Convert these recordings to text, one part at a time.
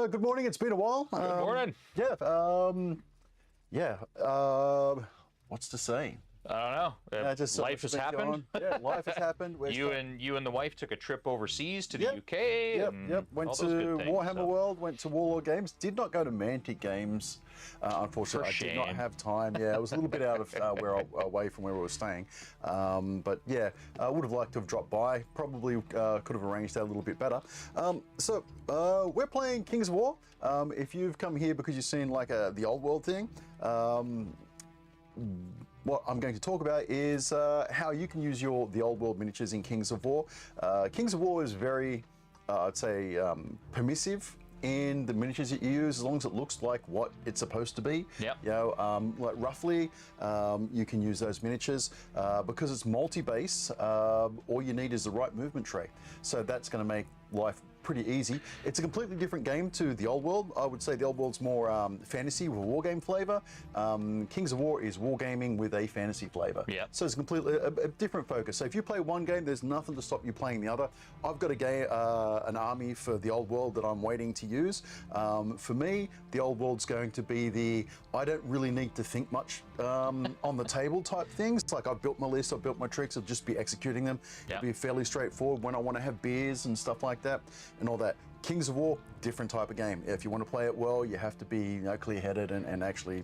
Good morning. It's been a while. Good morning. What's to say? I don't know. Just life has happened. Yeah, life has happened. You and the wife took a trip overseas to the UK. Yep. Went to Warhammer World. Went to Warlord Games. Did not go to Mantic Games. Unfortunately, I did not have time. Yeah, it was a little bit out of away from where we were staying. But yeah, I would have liked to have dropped by. Probably could have arranged that a little bit better. We're playing Kings of War. If you've come here because you've seen like the old world thing. What I'm going to talk about is how you can use the old world miniatures in Kings of War. Kings of War is very, I'd say, permissive in the miniatures that you use, as long as it looks like what it's supposed to be. Yep. You know, like roughly, you can use those miniatures because it's multi-base. All you need is the right movement tray, so that's going to make life pretty easy. It's a completely different game to the old world. I would say the old world's more fantasy with a wargame flavor. Kings of War is wargaming with a fantasy flavor. Yeah. So it's completely a different focus. So if you play one game, there's nothing to stop you playing the other. I've got an army for the old world that I'm waiting to use. For me, the old world's going to be the I don't really need to think much on the table type things. It's like I've built my list, I've built my tricks, I'll just be executing them. Yeah. It'll be fairly straightforward when I want to have beers and stuff like that. And all that. Kings of War, different type of game. If you want to play it well, you have to be clear-headed and actually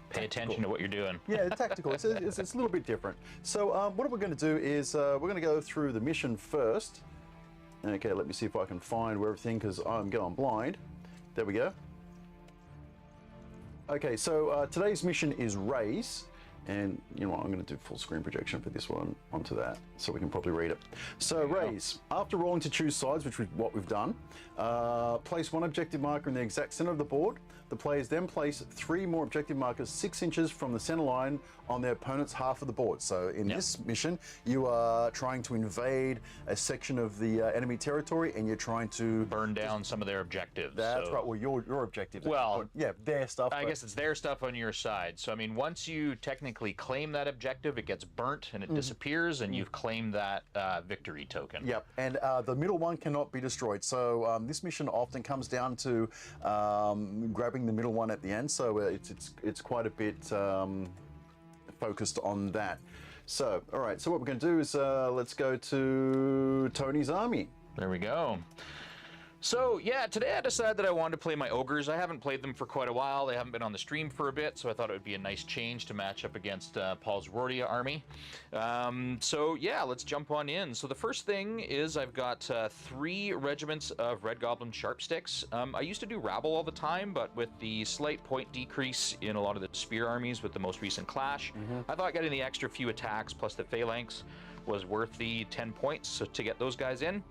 pay attention to what you're doing. Yeah, tactical. It's a little bit different. So what we're going to do is we're going to go through the mission first. Okay, let me see if I can find everything because I'm going blind. There we go. Okay, so today's mission is Raze. And you know what, I'm going to do full screen projection for this one onto that so we can probably read it. So Raze, after rolling to choose sides, which is what we've done, place one objective marker in the exact center of the board. The players then place 3 more objective markers 6 inches from the center line on their opponent's half of the board. So in this mission, you are trying to invade a section of the enemy territory and you're trying to burn down some of their objectives. That's right, well your objective. Well, yeah, their stuff. I guess it's their stuff on your side. So I mean, once you technically claim that objective, it gets burnt and it disappears and you've claimed that victory token. Yep, and the middle one cannot be destroyed. So this mission often comes down to grabbing the middle one at the end. So it's quite a bit focused on that. So, all right, so what we're going to do is let's go to Tony's army. There we go. So yeah, today I decided that I wanted to play my Ogres. I haven't played them for quite a while. They haven't been on the stream for a bit, so I thought it would be a nice change to match up against Paul's Rhordia army. So yeah, let's jump on in. So the first thing is I've got 3 regiments of Red Goblin Sharpsticks. I used to do Rabble all the time, but with the slight point decrease in a lot of the Spear armies with the most recent clash, I thought getting the extra few attacks plus the phalanx was worth the 10 points to get those guys in.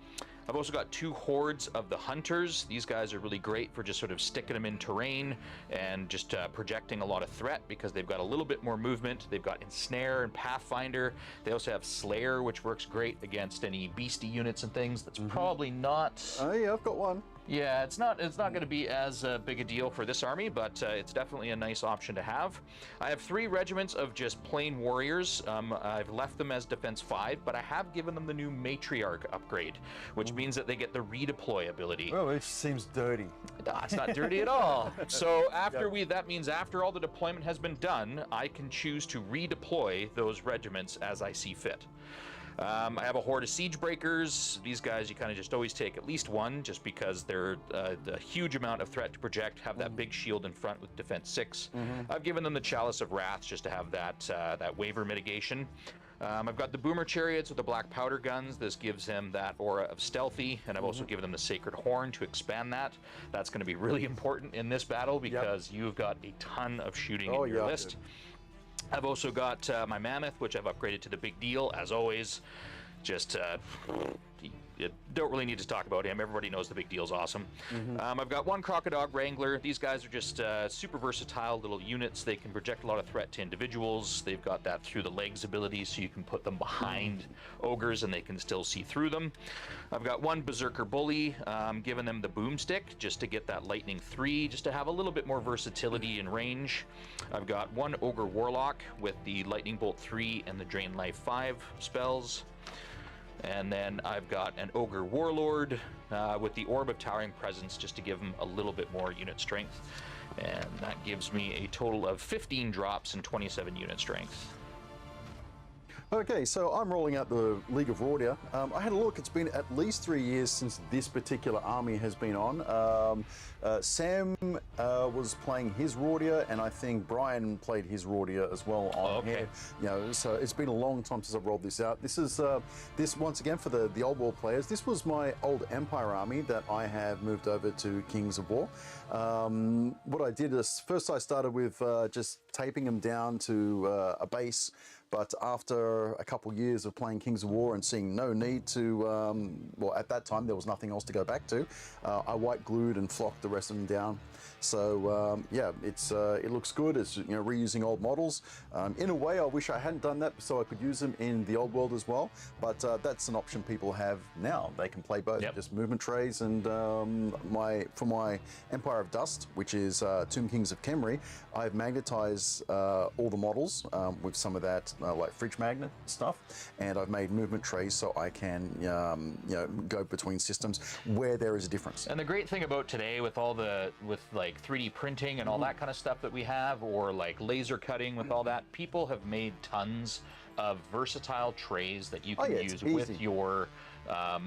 I've also got 2 hordes of the Hunters. These guys are really great for just sort of sticking them in terrain and just projecting a lot of threat because they've got a little bit more movement. They've got Ensnare and Pathfinder. They also have Slayer, which works great against any beastie units and things. That's probably not... Oh yeah, I've got one. Yeah, it's not going to be as big a deal for this army, but it's definitely a nice option to have. I have 3 regiments of just plain warriors. I've left them as defense 5, but I have given them the new Matriarch upgrade, which means that they get the redeploy ability. Oh, it seems dirty. It's not dirty at all. So after that means after all the deployment has been done, I can choose to redeploy those regiments as I see fit. I have a horde of siege breakers. These guys, you kind of just always take at least one, just because they're a huge amount of threat to project, have that big shield in front with defense 6. I've given them the Chalice of Wrath just to have that waiver mitigation. I've got the Boomer Chariots with the black powder guns. This gives him that aura of stealthy, and I've also given them the Sacred Horn to expand that. That's going to be really important in this battle because you've got a ton of shooting in your list. I've also got my Mammoth, which I've upgraded to the Big Deal, as always. Just, you don't really need to talk about him. Everybody knows the Big Deal's awesome. I've got 1 Crocodile Wrangler. These guys are just super versatile little units. They can project a lot of threat to individuals. They've got that through the legs ability, so you can put them behind ogres and they can still see through them. I've got 1 Berserker Bully, giving them the Boomstick just to get that Lightning 3, just to have a little bit more versatility in range. I've got 1 Ogre Warlock with the Lightning Bolt 3 and the Drain Life 5 spells. And then I've got an Ogre Warlord with the Orb of Towering Presence just to give him a little bit more unit strength. And that gives me a total of 15 drops and 27 unit strength. Okay, so I'm rolling out the League of Rhordia. I had a look, it's been at least 3 years since this particular army has been on. Sam was playing his Rhordia, and I think Brian played his Rhordia as well on here. You know, so it's been a long time since I've rolled this out. This is, this once again for the old world players, this was my old Empire army that I have moved over to Kings of War. What I did is, first I started with just taping them down to a base. But after a couple of years of playing Kings of War and seeing no need to, well, at that time there was nothing else to go back to, I white glued and flocked the rest of them down. So yeah, it looks good. It's, you know, reusing old models. In a way, I wish I hadn't done that so I could use them in the old world as well. But that's an option people have now. They can play both, just movement trays. And for my Empire of Dust, which is Tomb Kings of Khemri, I've magnetized all the models with some of that like fridge magnet stuff, and I've made movement trays so I can you know, go between systems where there is a difference. And the great thing about today with all the like 3D printing and all that kind of stuff that we have, or like laser cutting with all that, people have made tons of versatile trays that you can use with your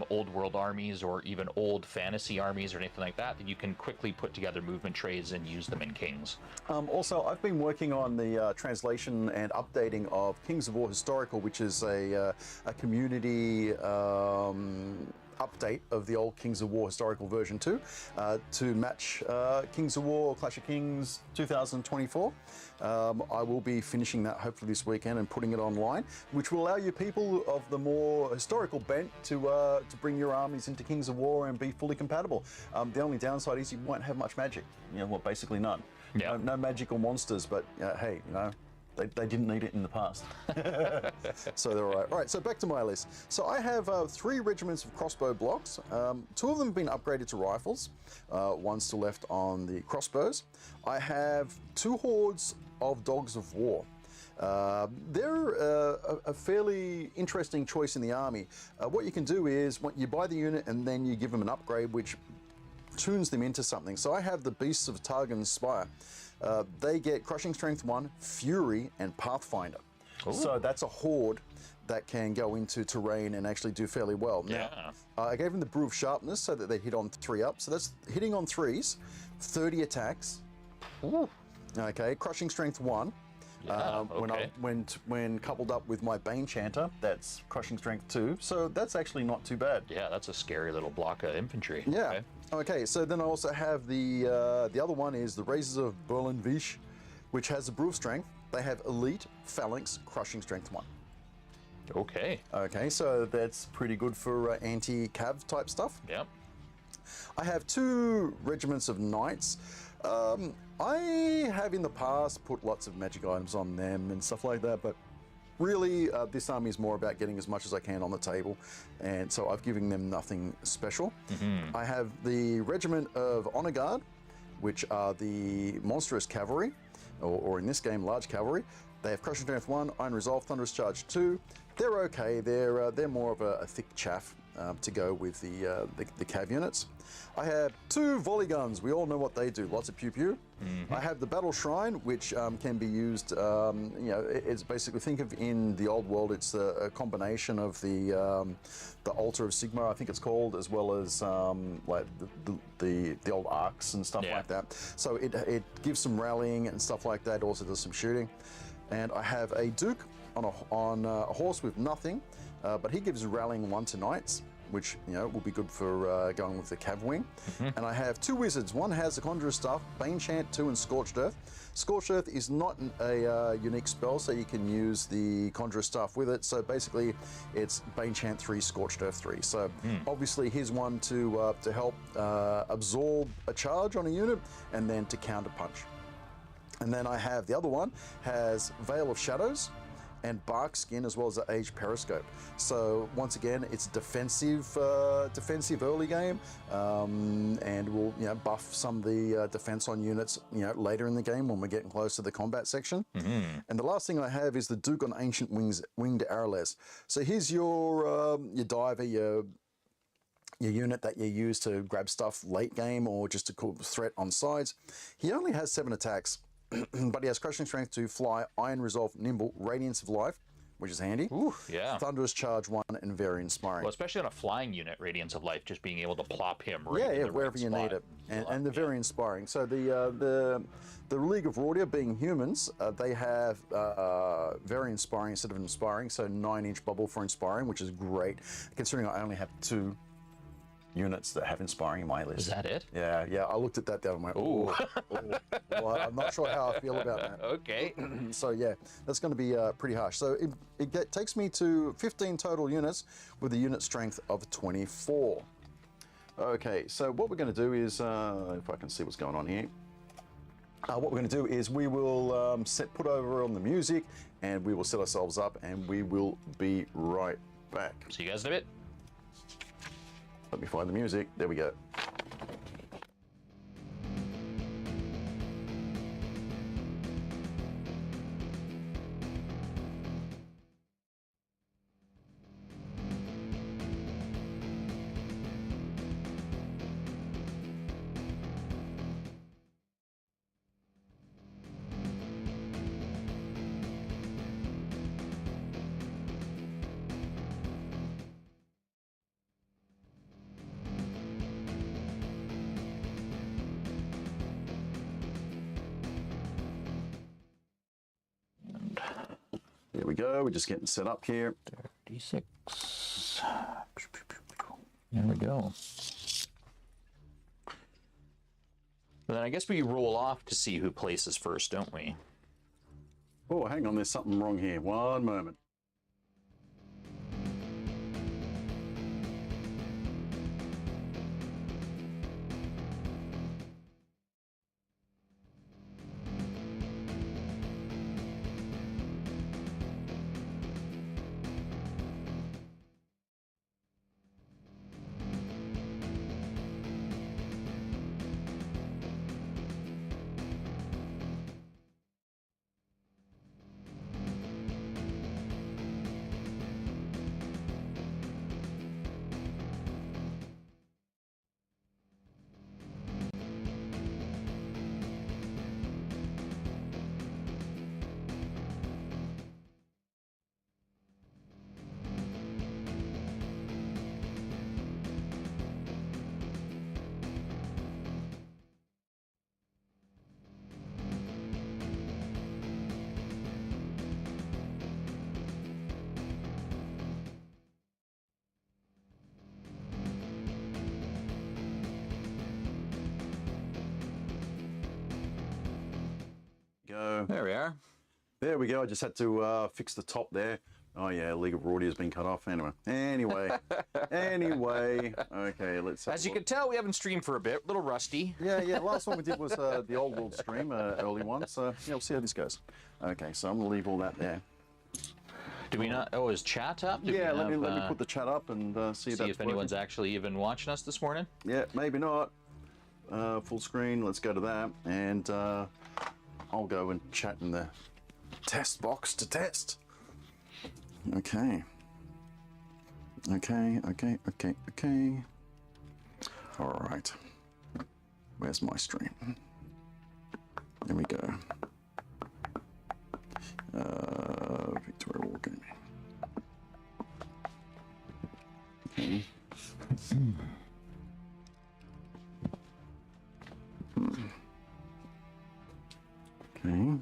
old world armies or even old fantasy armies or anything like that, that you can quickly put together movement trays and use them in Kings. Also, I've been working on the translation and updating of Kings of War Historical, which is a community update of the old Kings of War Historical version 2 to match Kings of War Clash of Kings 2024. I will be finishing that hopefully this weekend and putting it online, which will allow you people of the more historical bent to bring your armies into Kings of War and be fully compatible. The only downside is you won't have much magic. You know, well, basically none. Yeah. No magical monsters, but hey, you know, they didn't need it in the past. So they're all right. All right, so back to my list. So I have 3 regiments of crossbow blocks. 2 of them have been upgraded to rifles. 1 still left on the crossbows. I have 2 hordes of Dogs of War. They're a fairly interesting choice in the army. What you can do is you buy the unit and then you give them an upgrade which tunes them into something. So I have the Beasts of Targon's Spire. They get Crushing Strength 1, Fury, and Pathfinder. Ooh. So that's a horde that can go into terrain and actually do fairly well. Yeah. Now, I gave them the Brew of Sharpness so that they hit on 3 up. So that's hitting on 3s, 30 attacks. Ooh. Okay, Crushing Strength 1. Yeah, when coupled up with my Bane Chanter, that's Crushing Strength 2. So that's actually not too bad. Yeah, that's a scary little block of infantry. Yeah. Okay, so then I also have the other one is the Razes of Berlin-Visch, which has a Brew of Strength. They have Elite, Phalanx, Crushing Strength 1. Okay. Okay, so that's pretty good for anti-cav type stuff. Yep. I have 2 regiments of Knights. I have in the past put lots of magic items on them and stuff like that, but really this army is more about getting as much as I can on the table, and so I've given them nothing special. I have the Regiment of Honor Guard, which are the Monstrous Cavalry, or in this game, Large Cavalry. They have Crushing Strength 1, Iron Resolve, Thunderous Charge 2. They're okay. They're more of a thick chaff to go with the cav units. I have 2 volley guns. We all know what they do. Lots of pew pew. I have the Battle Shrine, which can be used. You know, it's basically, think of in the old world, it's a combination of the Altar of Sigma, I think it's called, as well as like the old arcs and stuff like that. So it gives some rallying and stuff like that. Also does some shooting. And I have a Duke on a horse with nothing, but he gives rallying 1 to knights, which, you know, will be good for going with the cav wing. And I have 2 wizards. One has the Conjurer's Staff, Bane Chant 2, and Scorched Earth. Scorched Earth is not a unique spell, so you can use the Conjurer's Staff with it. So basically, it's Bane Chant 3, Scorched Earth 3. So obviously, here's one to help absorb a charge on a unit, and then to counter punch. And then I have the other one has Veil of Shadows. and bark skin, as well as the age periscope. So once again, it's defensive early game, and will buff some of the defense on units later in the game when we're getting close to the combat section. And the last thing I have is the Duke on Ancient Winged Arrowless. So here's your diver, your unit that you use to grab stuff late game or just to call threat on sides. He only has 7 attacks, but he has Crushing Strength to fly, Iron Resolve, Nimble, Radiance of Life, which is handy. Ooh, yeah. Thunderous Charge 1, and very inspiring. Well, especially on a flying unit, Radiance of Life, just being able to plop him right in the wherever right you spot. need it. And they're very inspiring. So the League of Rhordia, being humans, they have very inspiring instead of inspiring, so 9-inch bubble for inspiring, which is great, considering I only have 2 units that have inspiring in my list. Is that it? Yeah. I looked at that the other way. Ooh. Well, I'm not sure how I feel about that. Okay. So yeah, that's going to be pretty harsh. So it takes me to 15 total units with a unit strength of 24. Okay, so what we're going to do is, if I can see what's going on here. What we're going to do is we will put over on the music, and we will set ourselves up, and we will be right back. See you guys in a bit. Let me find the music. There we go. There we go. We're just getting set up here. 36. There we go. But then I guess we roll off to see who places first, don't we? Oh, hang on. There's something wrong here. One moment. Go. There we are. There we go. I just had to fix the top there. Oh yeah, League of Rhordia has been cut off. Anyway. Okay, let's. As you can tell, we haven't streamed for a bit. A little rusty. Yeah. Last one we did was the Old World stream, early one. So yeah, we'll see how this goes. Okay, so I'm gonna leave all that there. Do we not? Oh, is chat up? Yeah, let me put the chat up and see if anyone's actually even watching us this morning. Yeah, maybe not. Full screen. Let's go to that, and I'll go and chat in the test box to test. Okay. All right. Where's my stream? There we go. Victoria Wargaming. Okay. Okay.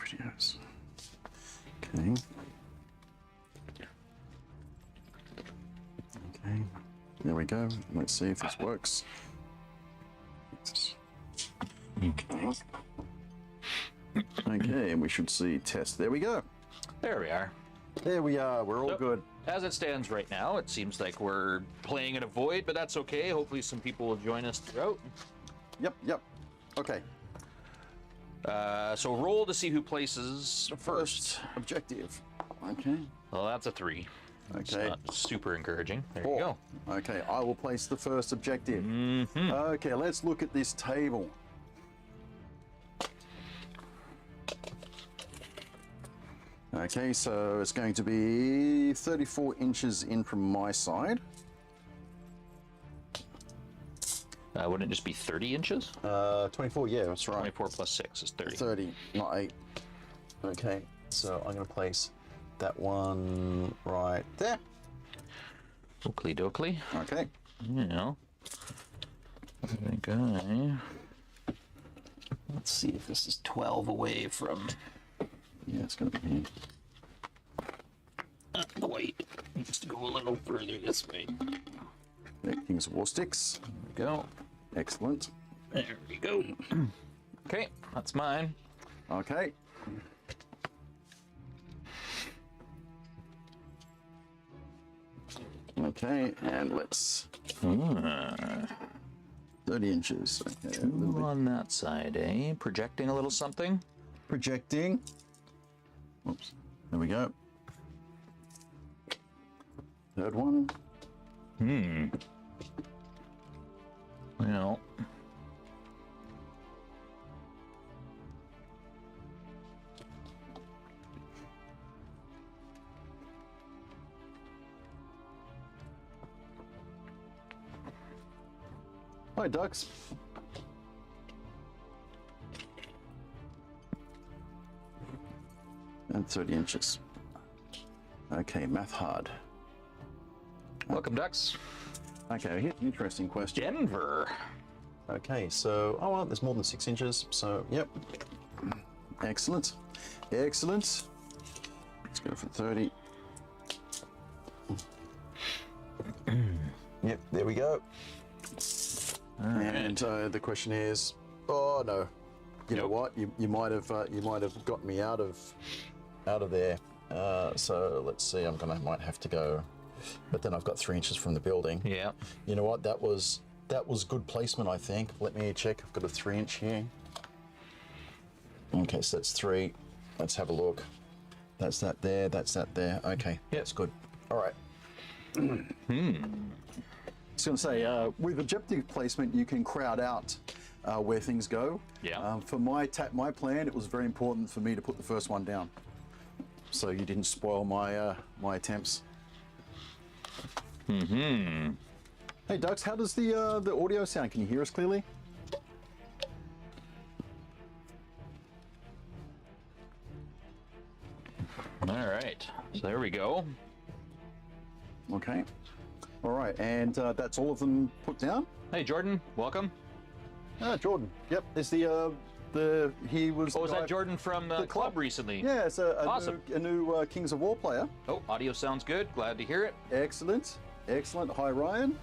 Videos. Okay. Okay. There we go. Let's see if this works. Okay, and we should see test. There we go. There we are. There we are. We're all So, good. As it stands right now, it seems like we're playing in a void, but that's okay. Hopefully some people will join us throughout. Yep. Okay. So roll to see who places first. Objective. Okay. Well, that's a 3. It's Okay. not super encouraging. There 4. you go. Okay, I will place the first objective. Okay, let's look at this table. Okay, so it's going to be 34 inches in from my side. Wouldn't it just be 30 inches? 24, yeah, that's right. 24 plus 6 is 30. 30, not 8. Okay, so I'm going to place that one right there. Oakley dokley. Okay. You know. I think let's see if this is 12 away from. Yeah, it's going to be. Oh, wait. Needs to go a little further this way. King's War Sticks. There we go. Excellent. There we go. Okay, that's mine. Okay. Okay, and let's 30 inches. Okay, a little bit. On that side, eh? Projecting a little something. Projecting. Oops. There we go. Third one. Well. Hi, ducks. And 30 inches. Okay, math hard. Welcome, ducks. Okay, here's an interesting question. Denver. Okay, so, oh well, there's more than 6 inches, so, yep. Excellent. Excellent. Let's go for 30. Yep, there we go. And the question is, oh no, you know what? You might have got me out of there. So let's see. Might have to go, but then I've got 3 inches from the building. Yeah. You know what? That was good placement, I think. Let me check. I've got a 3 inch here. Okay, so that's 3. Let's have a look. That's that there. That's that there. Okay, Yeah. that's good. All right. I was going to say, with objective placement, you can crowd out where things go. Yeah. For my plan, it was very important for me to put the first one down, so you didn't spoil my my attempts. Hey, Ducks, how does the audio sound? Can you hear us clearly? All right. So there we go. Okay. All right, and that's all of them put down. Hey, Jordan. Welcome. Ah, Jordan. Yep. There's he was. Oh, was that Jordan from the club recently? Yeah, it's Awesome. a new Kings of War player. Oh, audio sounds good. Glad to hear it. Excellent. Excellent. Hi, Ryan.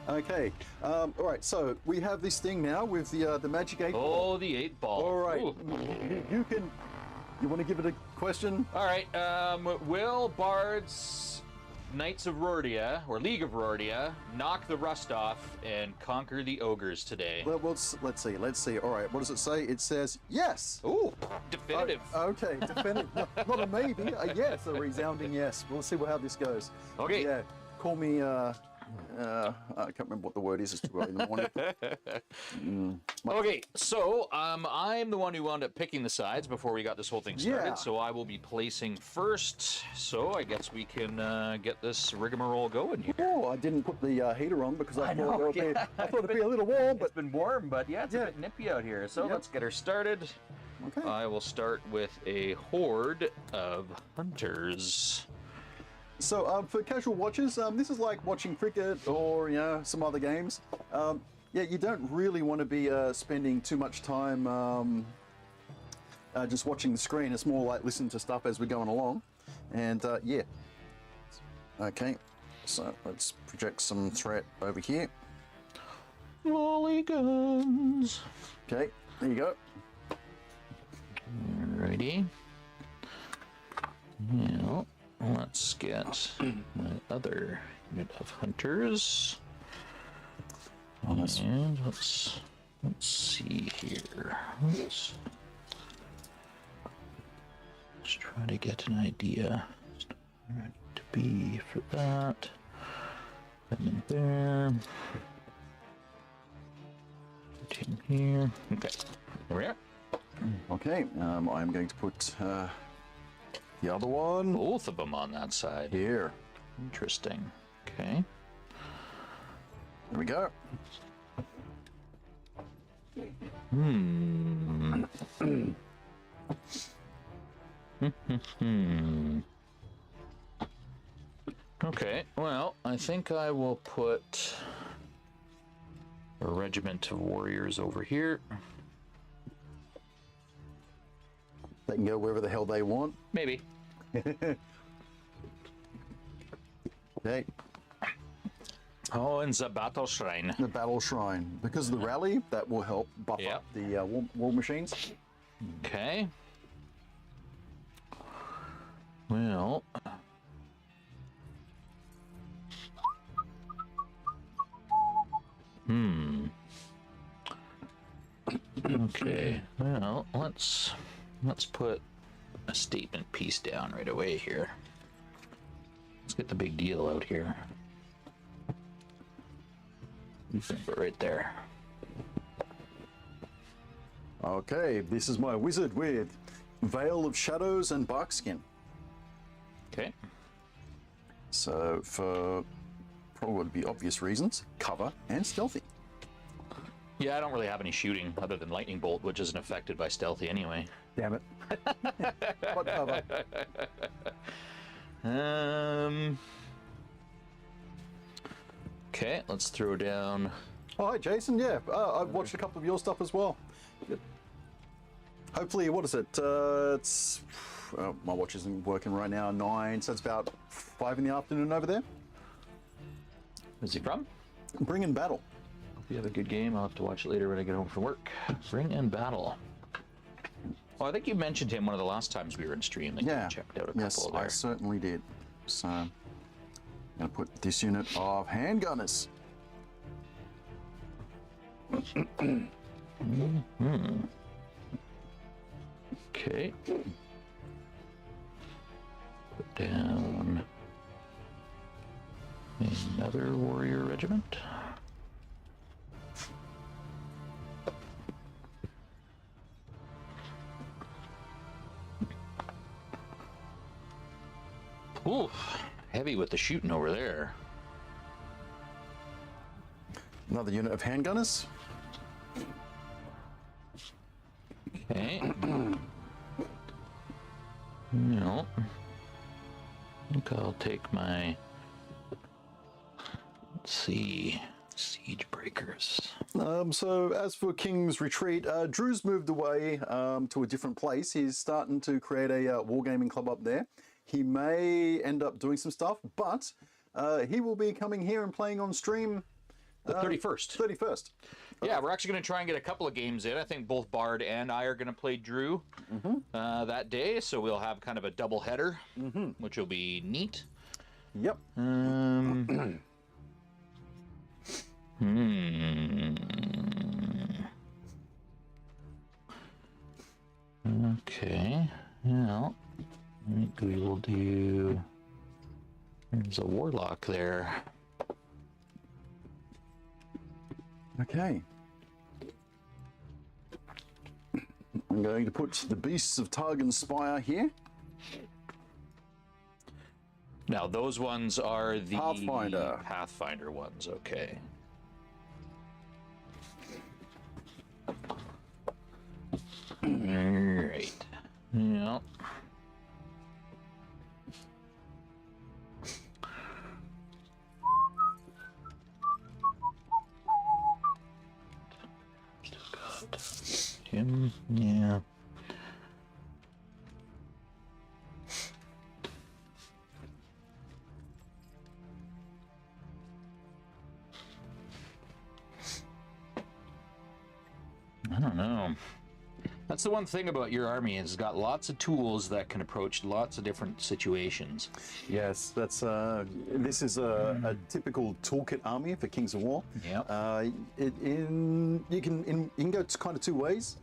Okay. All right. So we have this thing now with the magic 8 ball. Oh, the 8 ball. All right. Ooh. You can. You want to give it a question? All right. Will Bard's Knights of Rhordia, or League of Rhordia, knock the rust off and conquer the Ogres today? Well, let's see. Let's see. All right. What does it say? It says yes. Ooh, definitive. Okay. Definitive. Not a maybe. A yes. A resounding yes. We'll see how this goes. Okay. Yeah. Call me. I can't remember what the word is. It's too early in the morning. Okay, so I'm the one who wound up picking the sides before we got this whole thing started, Yeah. so I will be placing first. So I guess we can get this rigmarole going here. Oh, I didn't put the heater on because I thought it'd be a little warm, but It's been warm, but yeah, it's a bit nippy out here. So Yep. let's get her started. okay. I will start with a horde of hunters. So for casual watchers, this is like watching cricket or some other games. Yeah, you don't really want to be spending too much time just watching the screen. It's more like listening to stuff as we're going along. And yeah. Okay, so let's project some threat over here. Lolly guns. Okay, there you go. Alrighty. Now, let's get my other unit of hunters. And let's see here. Let's try to get an idea where I need to be for that. And then there. Put him here. Okay. There we are. Okay, I'm going to put the other one Both of them on that side. here. Interesting. Okay. There we go. Okay, well, I think I will put a regiment of warriors over here. They can go wherever the hell they want. Maybe. Okay, Oh, and the battle shrine. the battle shrine. Because of the rally, that will help buff Yeah. up the war machines. Okay. Well. Okay. Well, let's put a statement piece down right away here. Let's get the big deal out here. But right there. Okay, this is my wizard with Veil of Shadows and Barkskin. Okay. So for probably obvious reasons, cover and stealthy. Yeah, I don't really have any shooting other than lightning bolt, which isn't affected by stealthy anyway. Damn it. What cover? Okay, let's throw down. Oh, hi, Jason. Yeah, I've watched a couple of your stuff as well. Hopefully, what is it? It's my watch isn't working right now. 9, so it's about 5 in the afternoon over there. Where's he from? Bring in battle. Hope you have a good game. I'll have to watch it later when I get home from work. Bring in battle. Well, I think you mentioned him one of the last times we were in stream. That Yeah. you checked out a couple Yes, there. I certainly did. So I'm gonna put this unit of handgunners. Okay. Put down another warrior regiment. Ooh, heavy with the shooting over there. Another unit of handgunners. Okay. No. I think I'll take my. Let's see. Siege breakers. So as for King's Retreat, Drew's moved away to a different place. He's starting to create a wargaming club up there. He may end up doing some stuff, but he will be coming here and playing on stream. The 31st. 31st. Yeah, we're actually going to try and get a couple of games in. I think both Bard and I are going to play Drew that day, so we'll have kind of a double header, which will be neat. Yep. Okay. Well, I think we will do. There's a warlock there. Okay. I'm going to put the Beasts of Targon Spire here. Now, those ones are the Pathfinder. Pathfinder ones, okay. Alright. Yeah. Him, yeah. I don't know. That's the one thing about your army, is it's got lots of tools that can approach lots of different situations. Yes, that's this is a typical toolkit army for Kings of War. Yeah. You can go kind of two ways.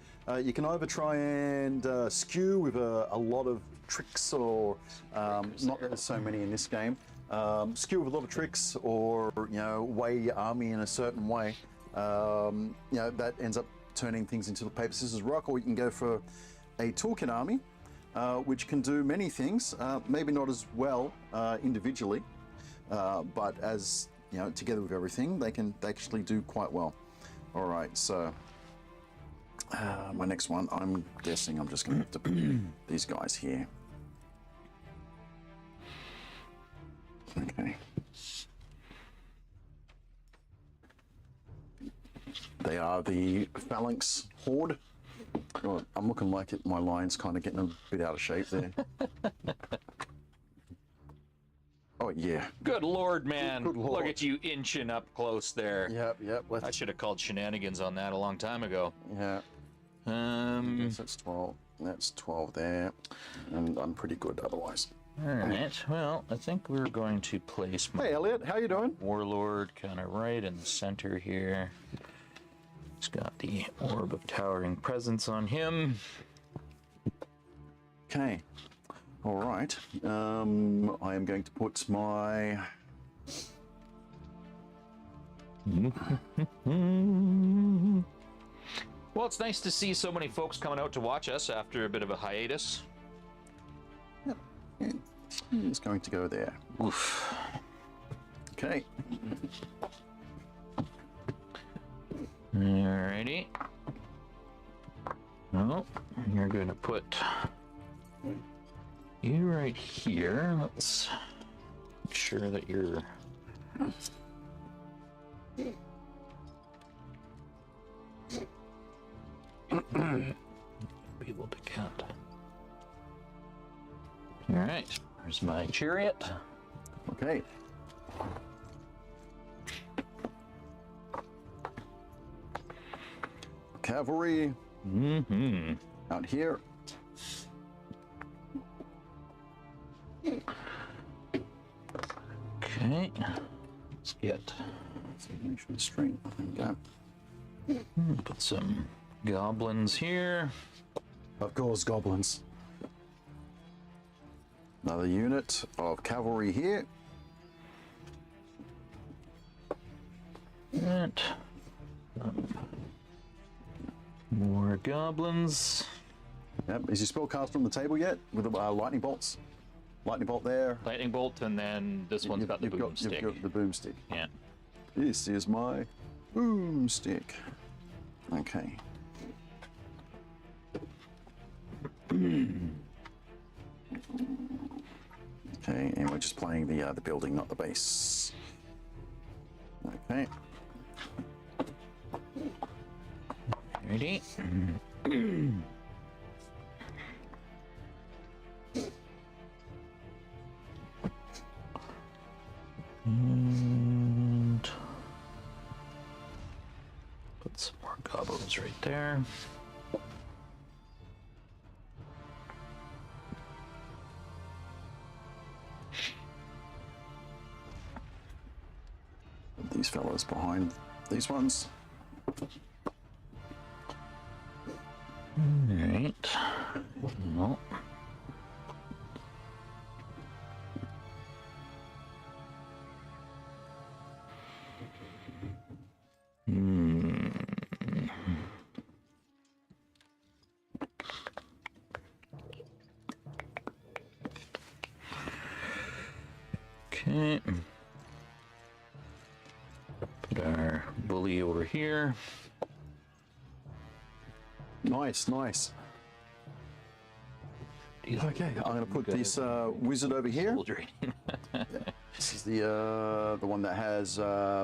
You can either try and skew with a lot of tricks, or not there's so many in this game. Skew with a lot of tricks, or weigh your army in a certain way. That ends up turning things into the paper, scissors, rock. Or you can go for a toolkit army, which can do many things. Maybe not as well individually, but as together with everything, they actually do quite well. All right, so my next one, I'm guessing I'm just going to have to put these guys here. Okay. They are the Phalanx Horde. God, I'm looking like my line's kind of getting a bit out of shape there. Oh, yeah. Good Lord, man. Good Lord. Look at you inching up close there. Yep. I should have called shenanigans on that a long time ago. Yeah. That's 12. That's 12 there. And I'm pretty good otherwise. All right. Well, I think we're going to place my Hey, Elliot. How you doing? Warlord kind of right in the center here. He's got the Orb of Towering Presence on him. Okay. All right. I am going to put my... Well, it's nice to see so many folks coming out to watch us after a bit of a hiatus. Yep. It's going to go there. Oof. Okay. Alrighty. Well, you're going to put you right here. Let's make sure that you're be able to count. All right. There's my chariot. Okay. Cavalry. Out here. Okay. Let's get Straight. There we go. put some goblins here. Of course, goblins. Another unit of cavalry here. And more goblins. Yep. Is your spellcaster on the table yet? With the lightning bolts? Lightning bolt there. Lightning bolt, and then this one's got the boomstick. You've got the boomstick. Yeah. This is my boomstick. Okay. Okay, and we're just playing the building, not the base. Okay. Ready? And put some more goblins right there. Put these fellows behind these ones. Alright. No. Okay. Put our bully over here. Nice, nice. Okay, I'm going to put this wizard over here. This is the one that has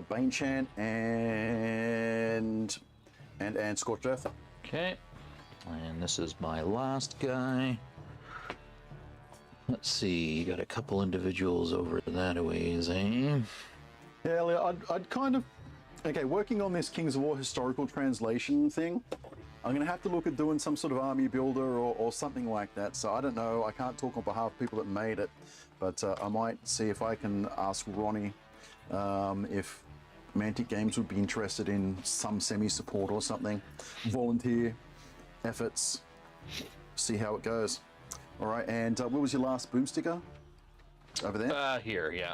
Bane Chant and Scorched Earth. Okay, and this is my last guy. Let's see, you got a couple individuals over that a ways, eh? Yeah, Elliot, I'd kind of... Okay, working on this Kings of War historical translation thing, I'm going to have to look at doing some sort of army builder or something like that. So I don't know. I can't talk on behalf of people that made it, but I might see if I can ask Ronnie if Mantic Games would be interested in some semi-support or something. Volunteer efforts. See how it goes. All right, and what was your last boom sticker? Over there? Here, yeah.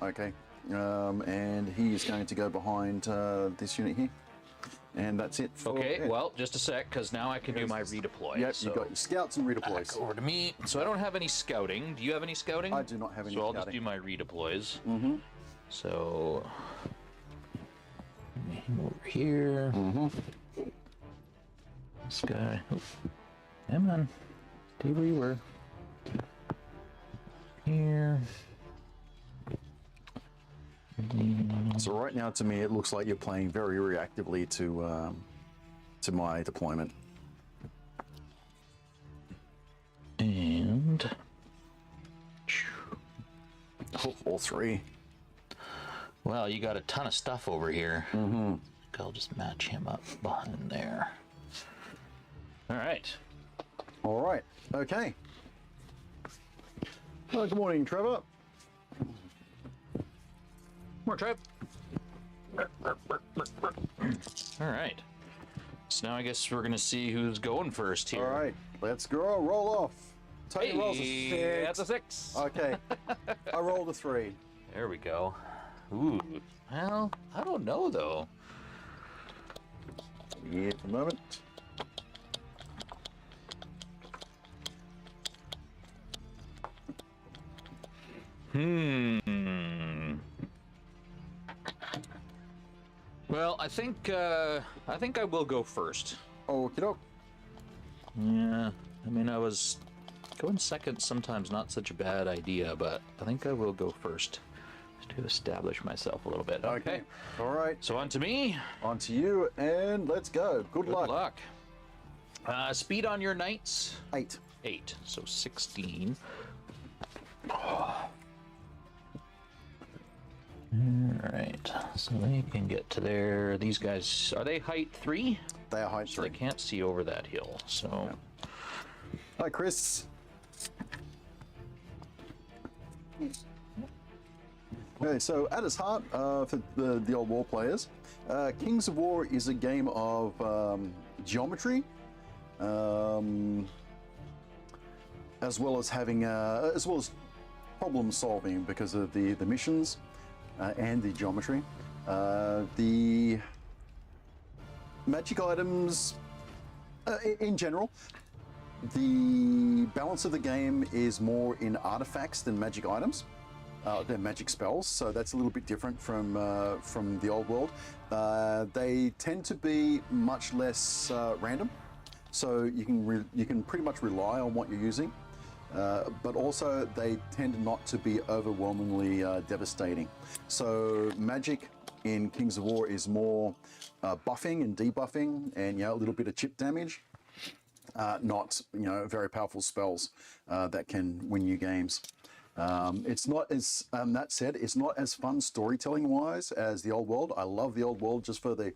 Okay. And he is going to go behind this unit here. And that's it. Okay, well, just a sec, because now I can do my redeploy. Yep, so you've got your scouts and redeploys. over to me. So I don't have any scouting. Do you have any scouting? I do not have any So I'll scouting. just do my redeploys. Mm-hmm. So over here. Mm-hmm. This guy. Oh, come on. Stay where you were. Here. So right now, to me, it looks like you're playing very reactively to my deployment. And All three. well, you got a ton of stuff over here. Mm-hmm. I'll just match him up behind there. All right. All right. Okay. Well, good morning, Trevor. More Trev. All right. So now I guess we're gonna see who's going first here. All right. Let's go. Roll off. Tony rolls a Hey, six. that's a 6. Okay. I rolled a 3. There we go. Ooh. Well, I don't know though. Yeah, for a moment. Well, I think I will go first. Okie doke. Yeah. I mean, I was going second. Sometimes not such a bad idea, but I think I will go first to establish myself a little bit. Okay. All right. So on to me. On to you, and let's go. Good luck. Speed on your knights. 8. 8. So 16. Alright, so they can get to there. These guys, are they height 3? They are height So 3. they can't see over that hill, so... Hi, Chris. Okay, so at its heart, for the old war players, Kings of War is a game of geometry, as well as having, as well as problem solving because of the missions and the geometry. The magic items, in general, the balance of the game is more in artifacts than magic items. They're magic spells, so that's a little bit different from the old world. They tend to be much less random, so you can pretty much rely on what you're using. But also they tend not to be overwhelmingly devastating. So magic in Kings of War is more buffing and debuffing, and a little bit of chip damage. Not very powerful spells that can win you games. It's not as that said, it's not as fun storytelling wise as the old world. I love the old world just for the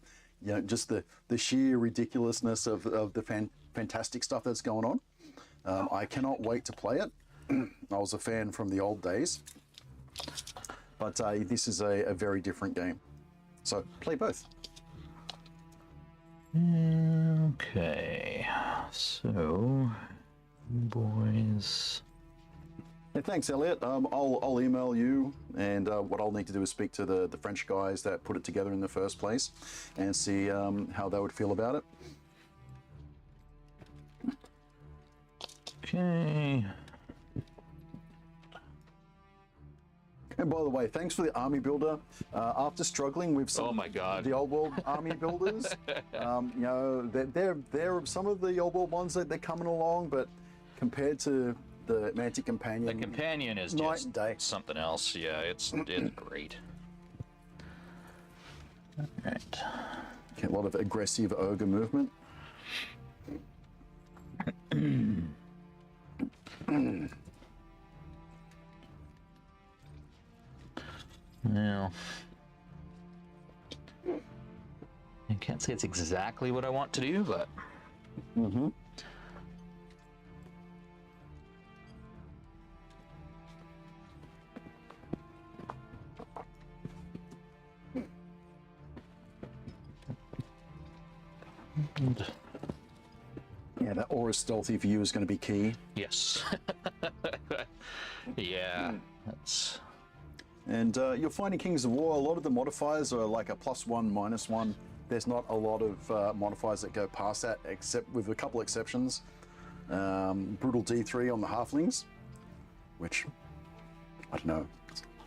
just the sheer ridiculousness of the fantastic stuff that's going on. I cannot wait to play it. I was a fan from the old days, but this is a very different game. So play both. Okay, so boys. Hey, thanks, Elliot. I'll email you, and what I'll need to do is speak to the French guys that put it together in the first place, and see how they would feel about it. Okay. And by the way, thanks for the army builder. After struggling with some Oh my God. the old world army builders, they're some of the old world ones that they're coming along, but compared to the Mantic Companion, The companion is night just and day. something else. Yeah, it's great. All right. Okay, a lot of aggressive ogre movement. Well, I can't say it's exactly what I want to do, but Mm-hmm. Yeah, that aura stealthy for you is going to be key. Yes. Yeah, that's... And you're finding Kings of War, a lot of the modifiers are like a +1, -1. There's not a lot of modifiers that go past that, except with a couple exceptions. Brutal D3 on the halflings, which, I don't know,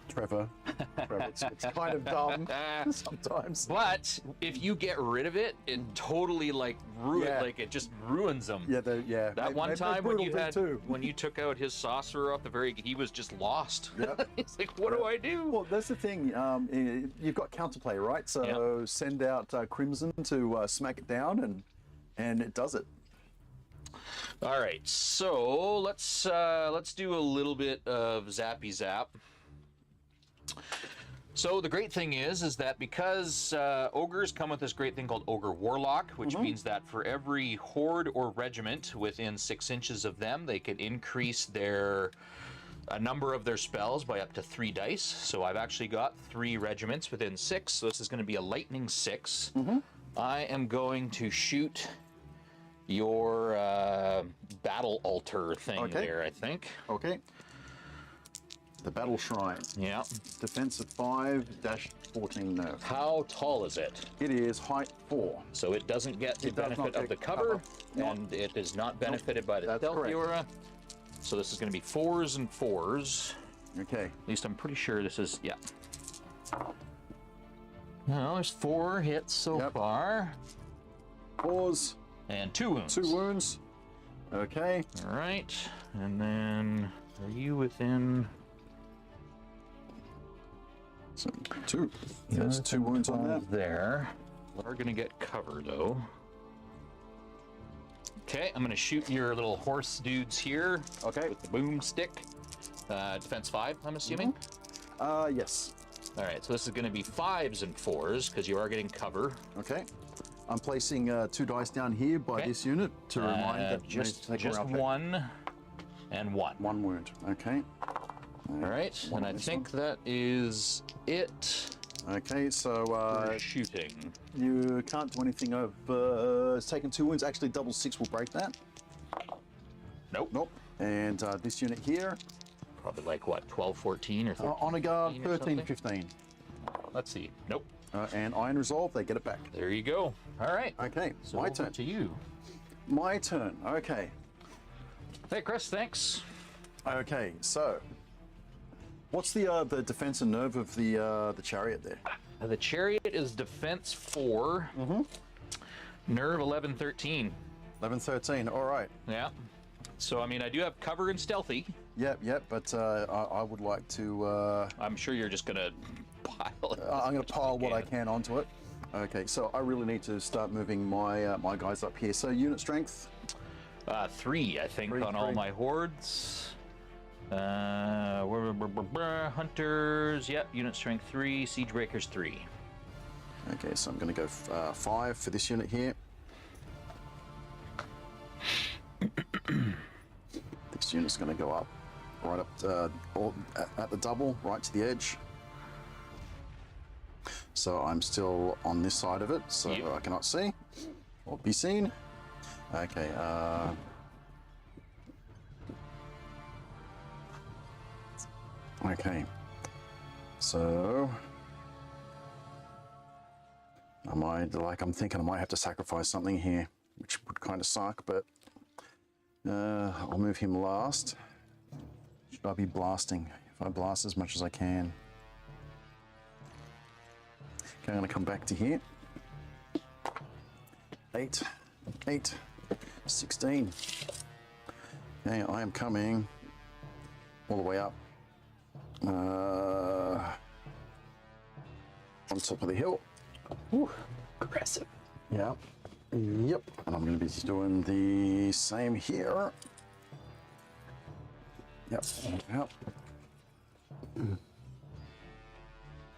Trevor, it's kind of dumb sometimes. But if you get rid of it, it totally like it just ruins them. Yeah, That one time when you took out his sorcerer off the very, he was just lost. Yep. He's like, what do I do? Well, that's the thing. You've got counterplay, right? So send out Crimson to smack it down, and it does it. All right, so let's do a little bit of zappy zap. So the great thing is that because ogres come with this great thing called Ogre Warlock, which means that for every horde or regiment within 6 inches of them, they can increase a number of their spells by up to 3 dice. So I've actually got 3 regiments within 6, so this is going to be a lightning 6. I am going to shoot your battle altar thing there, I think. Okay. The Battle Shrine. Yeah. Defense of 5-14 nerf. How tall is it? It is height 4. So it doesn't get the benefit of the cover, and it is not benefited by the stealth aura. So this is going to be 4s and 4s. Okay. At least I'm pretty sure this is, yeah. Well, there's 4 hits so far. 4s. And 2 wounds. 2 wounds. Okay. All right. And then, are you within... So 2. There's 2 wounds on that. There. We're gonna get cover though. Okay, I'm gonna shoot your little horse dudes here. Okay. With the boomstick. Defense 5, I'm assuming. Yes. All right, so this is gonna be 5s and 4s because you are getting cover. Okay. I'm placing 2 dice down here by this unit to remind that just 1 and 1. 1 wound. Okay. All right, and I think that is it. Okay, so for shooting. You can't do anything of it's taken 2 wounds. Actually, double 6 will break that. Nope. Nope. And this unit here, probably like what, 12, 14, or 13? Honor Guard, 13, 15. Let's see. Nope. And Iron Resolve, they get it back. There you go. All right. Okay, So my over turn. to you. My turn. Okay. Hey, Chris. Thanks. Okay. So, what's the defense and nerve of the chariot there? The chariot is defense 4. Nerve 11, 13. 11, 13. All right. Yeah. So I mean, I do have cover and stealthy. Yep. But I would like to. I'm sure you're just gonna pile it. I'm going to pile what I can onto it. Okay, so I really need to start moving my my guys up here. So unit strength? 3, I think, on all my hordes. Hunters, yep, unit strength 3, siege breakers 3. Okay, so I'm going to go 5 for this unit here. This unit's going to go up, right up at the double, right to the edge. So I'm still on this side of it, so I cannot see or be seen. Okay. Okay. So I'm thinking I might have to sacrifice something here, which would kind of suck, but I'll move him last. Should I be blasting? If I blast as much as I can. Okay, I'm going to come back to here. 8, 16. Okay, I am coming all the way up on top of the hill. Ooh, aggressive. Yeah. Yep. And I'm going to be doing the same here. Yep.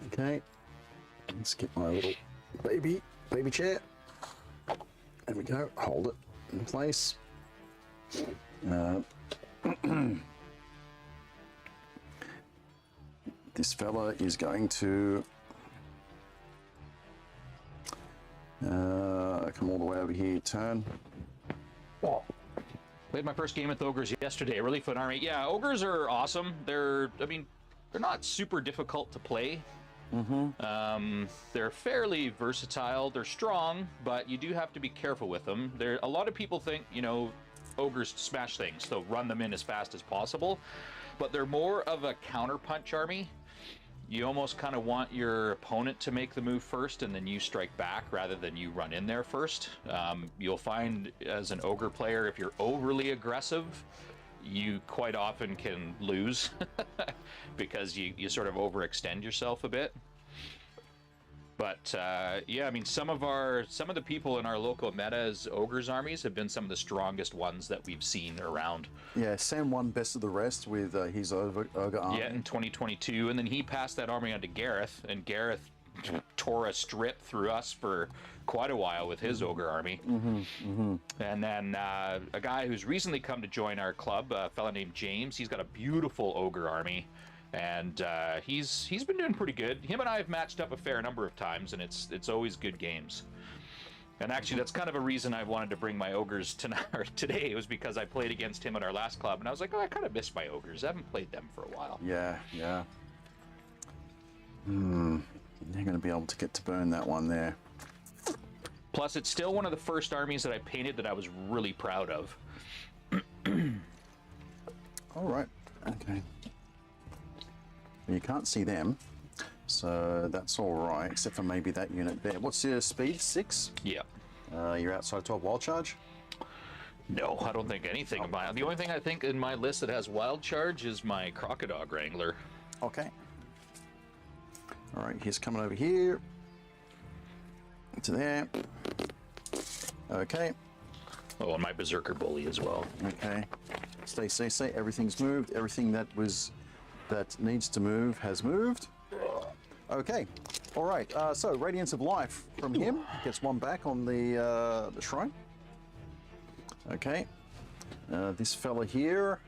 Okay. Let's get my little baby chair. There we go. Hold it. in place. This fella is going to come all the way over here, turn. Played my first game with Ogres yesterday. Really fun army. Yeah, Ogres are awesome. They're not super difficult to play. They're fairly versatile. They're strong, but you do have to be careful with them. A lot of people think, you know, Ogres smash things, so run them in as fast as possible. But they're more of a counterpunch army. You almost kind of want your opponent to make the move first and then you strike back rather than you run in there first. You'll find as an Ogre player, if you're overly aggressive, you quite often can lose because you sort of overextend yourself a bit. But yeah, I mean, some of the people in our local meta as Ogres armies have been some of the strongest ones that we've seen around. Yeah, Sam won best of the rest with his Ogre army. Yeah, in 2022, and then he passed that army on to Gareth, and Gareth tore a strip through us for quite a while with his Ogre army. And then a guy who's recently come to join our club, a fella named James, he's got a beautiful Ogre army. And he's been doing pretty good. Him and I have matched up a fair number of times, and it's always good games. And actually, that's kind of a reason I wanted to bring my Ogres tonight or today. It was because I played against him at our last club, and I was like, oh, I kind of missed my Ogres. I haven't played them for a while. Yeah. You're going to be able to get to burn that one there. Plus, it's still one of the first armies that I painted that I was really proud of. All right. Okay. You can't see them, so that's all right, except for maybe that unit there. What's your speed? 6? Yeah. You're outside 12 wild charge? No, I don't think anything of mine. The only thing I think in my list that has wild charge is my Crocodile Wrangler. Okay. All right, he's coming over here. To there. Okay. Oh, and my Berserker Bully as well. Okay. Stay. Everything's moved. Everything that needs to move has moved. Okay. All right. So Radiance of Life from him gets one back on the shrine. Okay. This fella here.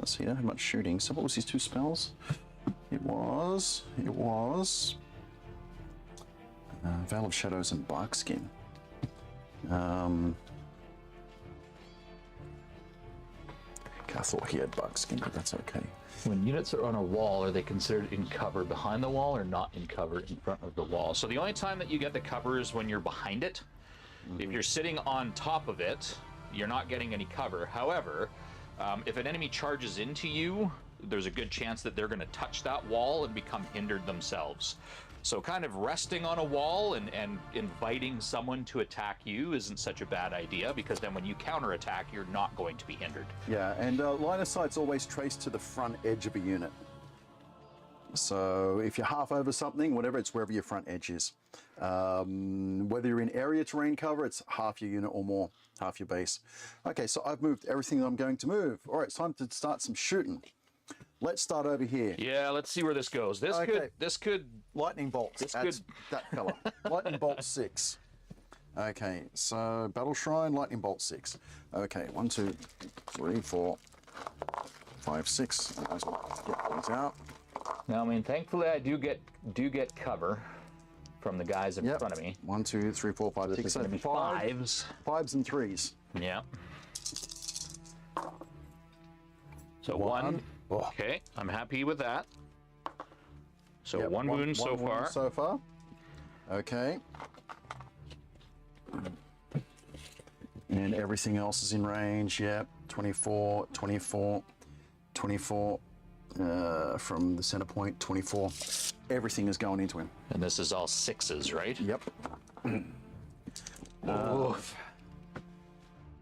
So he don't have much shooting. So what was his 2 spells? It was Veil of Shadows and Barkskin. I thought he had Barkskin, but that's okay. When units are on a wall, are they considered in cover behind the wall or not in cover in front of the wall? So the only time that you get the cover is when you're behind it. If you're sitting on top of it, you're not getting any cover. However, if an enemy charges into you, there's a good chance that they're going to touch that wall and become hindered themselves. So kind of resting on a wall and inviting someone to attack you isn't such a bad idea, because then when you counterattack, you're not going to be hindered. Yeah, and line of sight's always traced to the front edge of a unit. So if you're half over something, whatever, it's wherever your front edge is. Whether you're in area terrain cover, it's half your unit or more, half your base. Okay, so I've moved everything that I'm going to move. All right, it's time to start some shooting. Let's start over here. Yeah, let's see where this goes. This could lightning bolts. That's that fella. Lightning bolt 6. Okay, so battle shrine, lightning bolt 6. Okay, 1, 2, 3, 4, 5, 6. Get these out. Now, I mean, thankfully, I do get cover from the guys in front of me. 1, 2, 3, 4, 5, 6, 7, 5. 5s and 3s. Yeah. So one. Okay, I'm happy with that. So yep, one wound so far. So far. Okay. And everything else is in range. Yep. 24, 24, 24. From the center point, 24. Everything is going into him. And this is all 6s, right? Yep.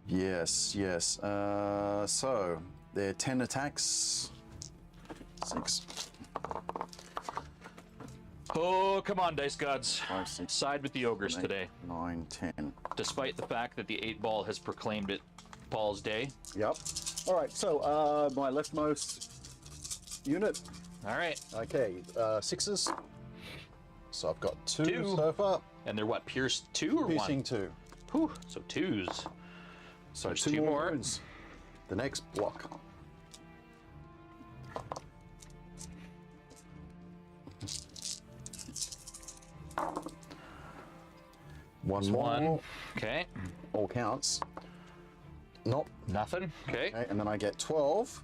Yes. So they're 10 attacks. 6. Oh, come on, Dice Gods. 5, 6. Side with the Ogres 8, today. 9, 10. Despite the fact that the 8-ball has proclaimed it Paul's Day. Yep. All right, so my leftmost unit. All right. Okay, 6s. So I've got two Two. so far. And they're what, pierce 2 or Piercing 1? 2. Whew, so 2s. So There's 2 two more more. wounds. The next block. One more. 1. Okay. All counts. Nope. Nothing. Okay. Okay, and then I get 12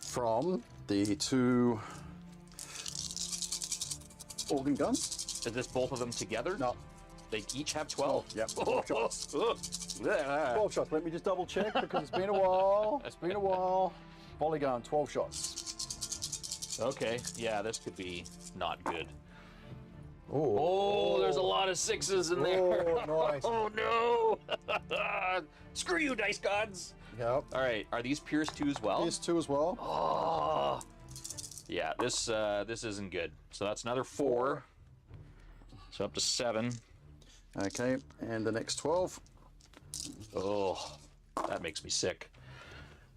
from the 2 organ guns. Is this both of them together? No. They each have 12. Yep. 12 shots. Yeah. 12 shots. Let me just double check because it's been a while. It's been a while. Volley gun, 12 shots. Okay. Yeah, this could be not good. Oh, Oh, there's a lot of 6s in there. Oh, nice. Oh no! Screw you, dice gods. Yep. All right, are these pierce 2 as well? Here's 2 as well. Oh, yeah. This isn't good. So that's another 4. So up to 7. Okay, and the next 12. Oh, that makes me sick.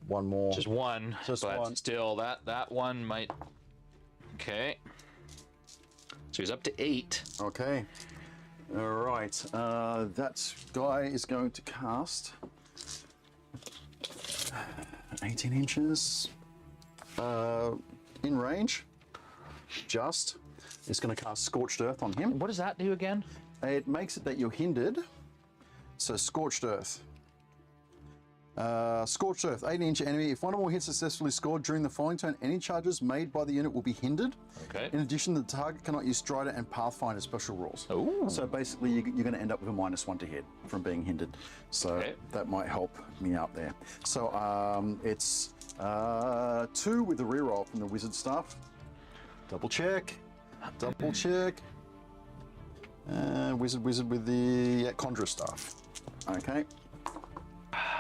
One more. Just 1, Just but one. still, that one might. Okay. So he's up to 8. Okay. All right. That guy is going to cast 18 inches in range. Just. It's going to cast Scorched Earth on him. What does that do again? It makes it that you're hindered. So Scorched Earth. Scorched Earth, 18-inch enemy. If one or more hits successfully scored during the following turn, any charges made by the unit will be hindered. Okay. In addition, the target cannot use Strider and Pathfinder special rules. Ooh. So basically, you're going to end up with a -1 to hit from being hindered. So Okay. that might help me out there. So it's 2 with the reroll from the wizard staff. Double check. Double check. Wizard with the Conjure staff. Okay.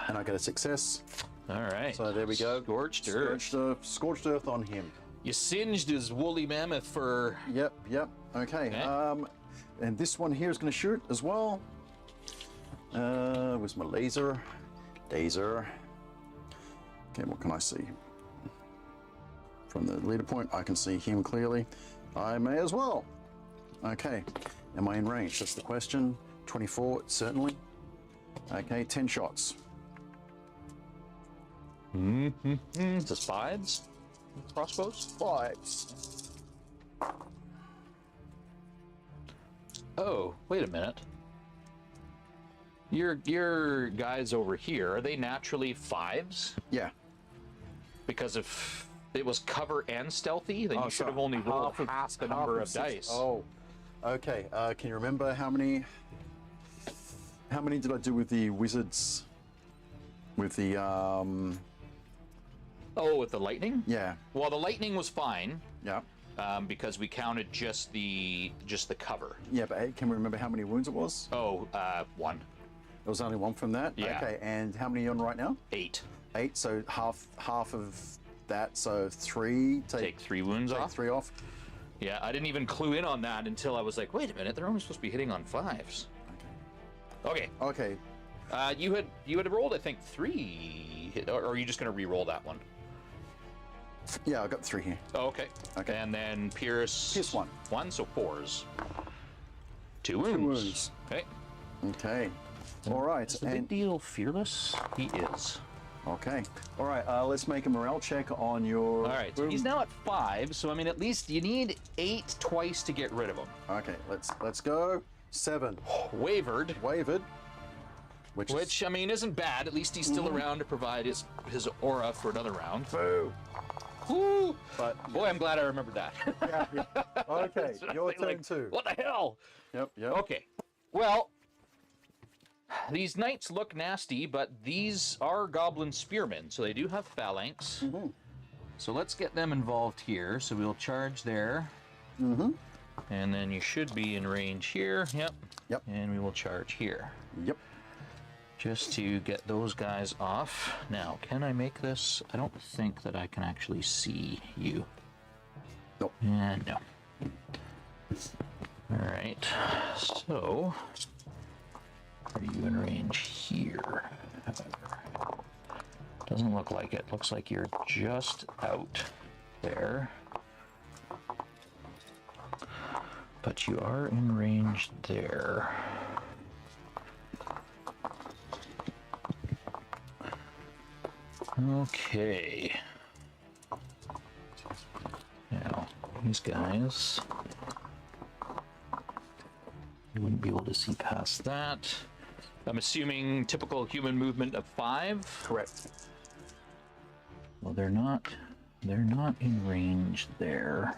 And I get a success. All right. So there we go. Scorched Earth. Scorched Earth on him. You singed his woolly mammoth fur. Yep, yep. Okay. Okay. And this one here is going to shoot as well. Where's my laser? Laser. Okay, what can I see? From the leader point, I can see him clearly. I may as well. Okay. Am I in range? That's the question. 24, certainly. Okay, 10 shots. Is this 5s? Crossbows? 5s. Oh, wait a minute. Your guys over here, are they naturally 5s? Yeah. Because if it was cover and stealthy, then you should have only rolled half the number of dice. Oh, okay. Can you remember how many did I do with the wizards? With the Oh, with the lightning? yeah, Well, the lightning was fine yeah, because we counted just the cover. yeah. But hey, can we remember how many wounds it was? Oh, 1. There was only 1 from that. Yeah. Okay, and how many are you on right now? 8. 8. So half of that. So 3. Take 3 wounds take off. 3 off. Yeah, I didn't even clue in on that until I was like, wait a minute, they're only supposed to be hitting on 5s. Okay. Okay. You had rolled, I think, 3 hit, or are you just going to re-roll that one? Yeah, I got 3 here. Oh, okay. Okay. And then Pierce. Pierce 1. 1, so 4s. 2 wounds. 2 wounds. Okay. Okay. All right. Is the big deal fearless? He is. Okay. All right. Let's make a morale check on your. All right. So he's now at 5. So I mean, at least you need 8 twice to get rid of him. Okay. Let's go. 7. Wavered. Wavered. Which I mean isn't bad. At least he's still around to provide his aura for another round. Boo. Woo! But Boy, I'm glad I remembered that. yeah. Okay. Your turn Like, too. What the hell? Yep. Yep. Okay. Well, these knights look nasty, but these are goblin spearmen, so they do have phalanx. So let's get them involved here. So we'll charge there. And then you should be in range here. Yep. Yep. And we will charge here. Yep. Just to get those guys off. Now, can I make this? I don't think that I can actually see you. Nope. No. All right. So, are you in range here? Doesn't look like it. Looks like you're just out there. But you are in range there. Okay. Now, these guys, you wouldn't be able to see past that. I'm assuming typical human movement of 5. Correct. Well, they're not in range there.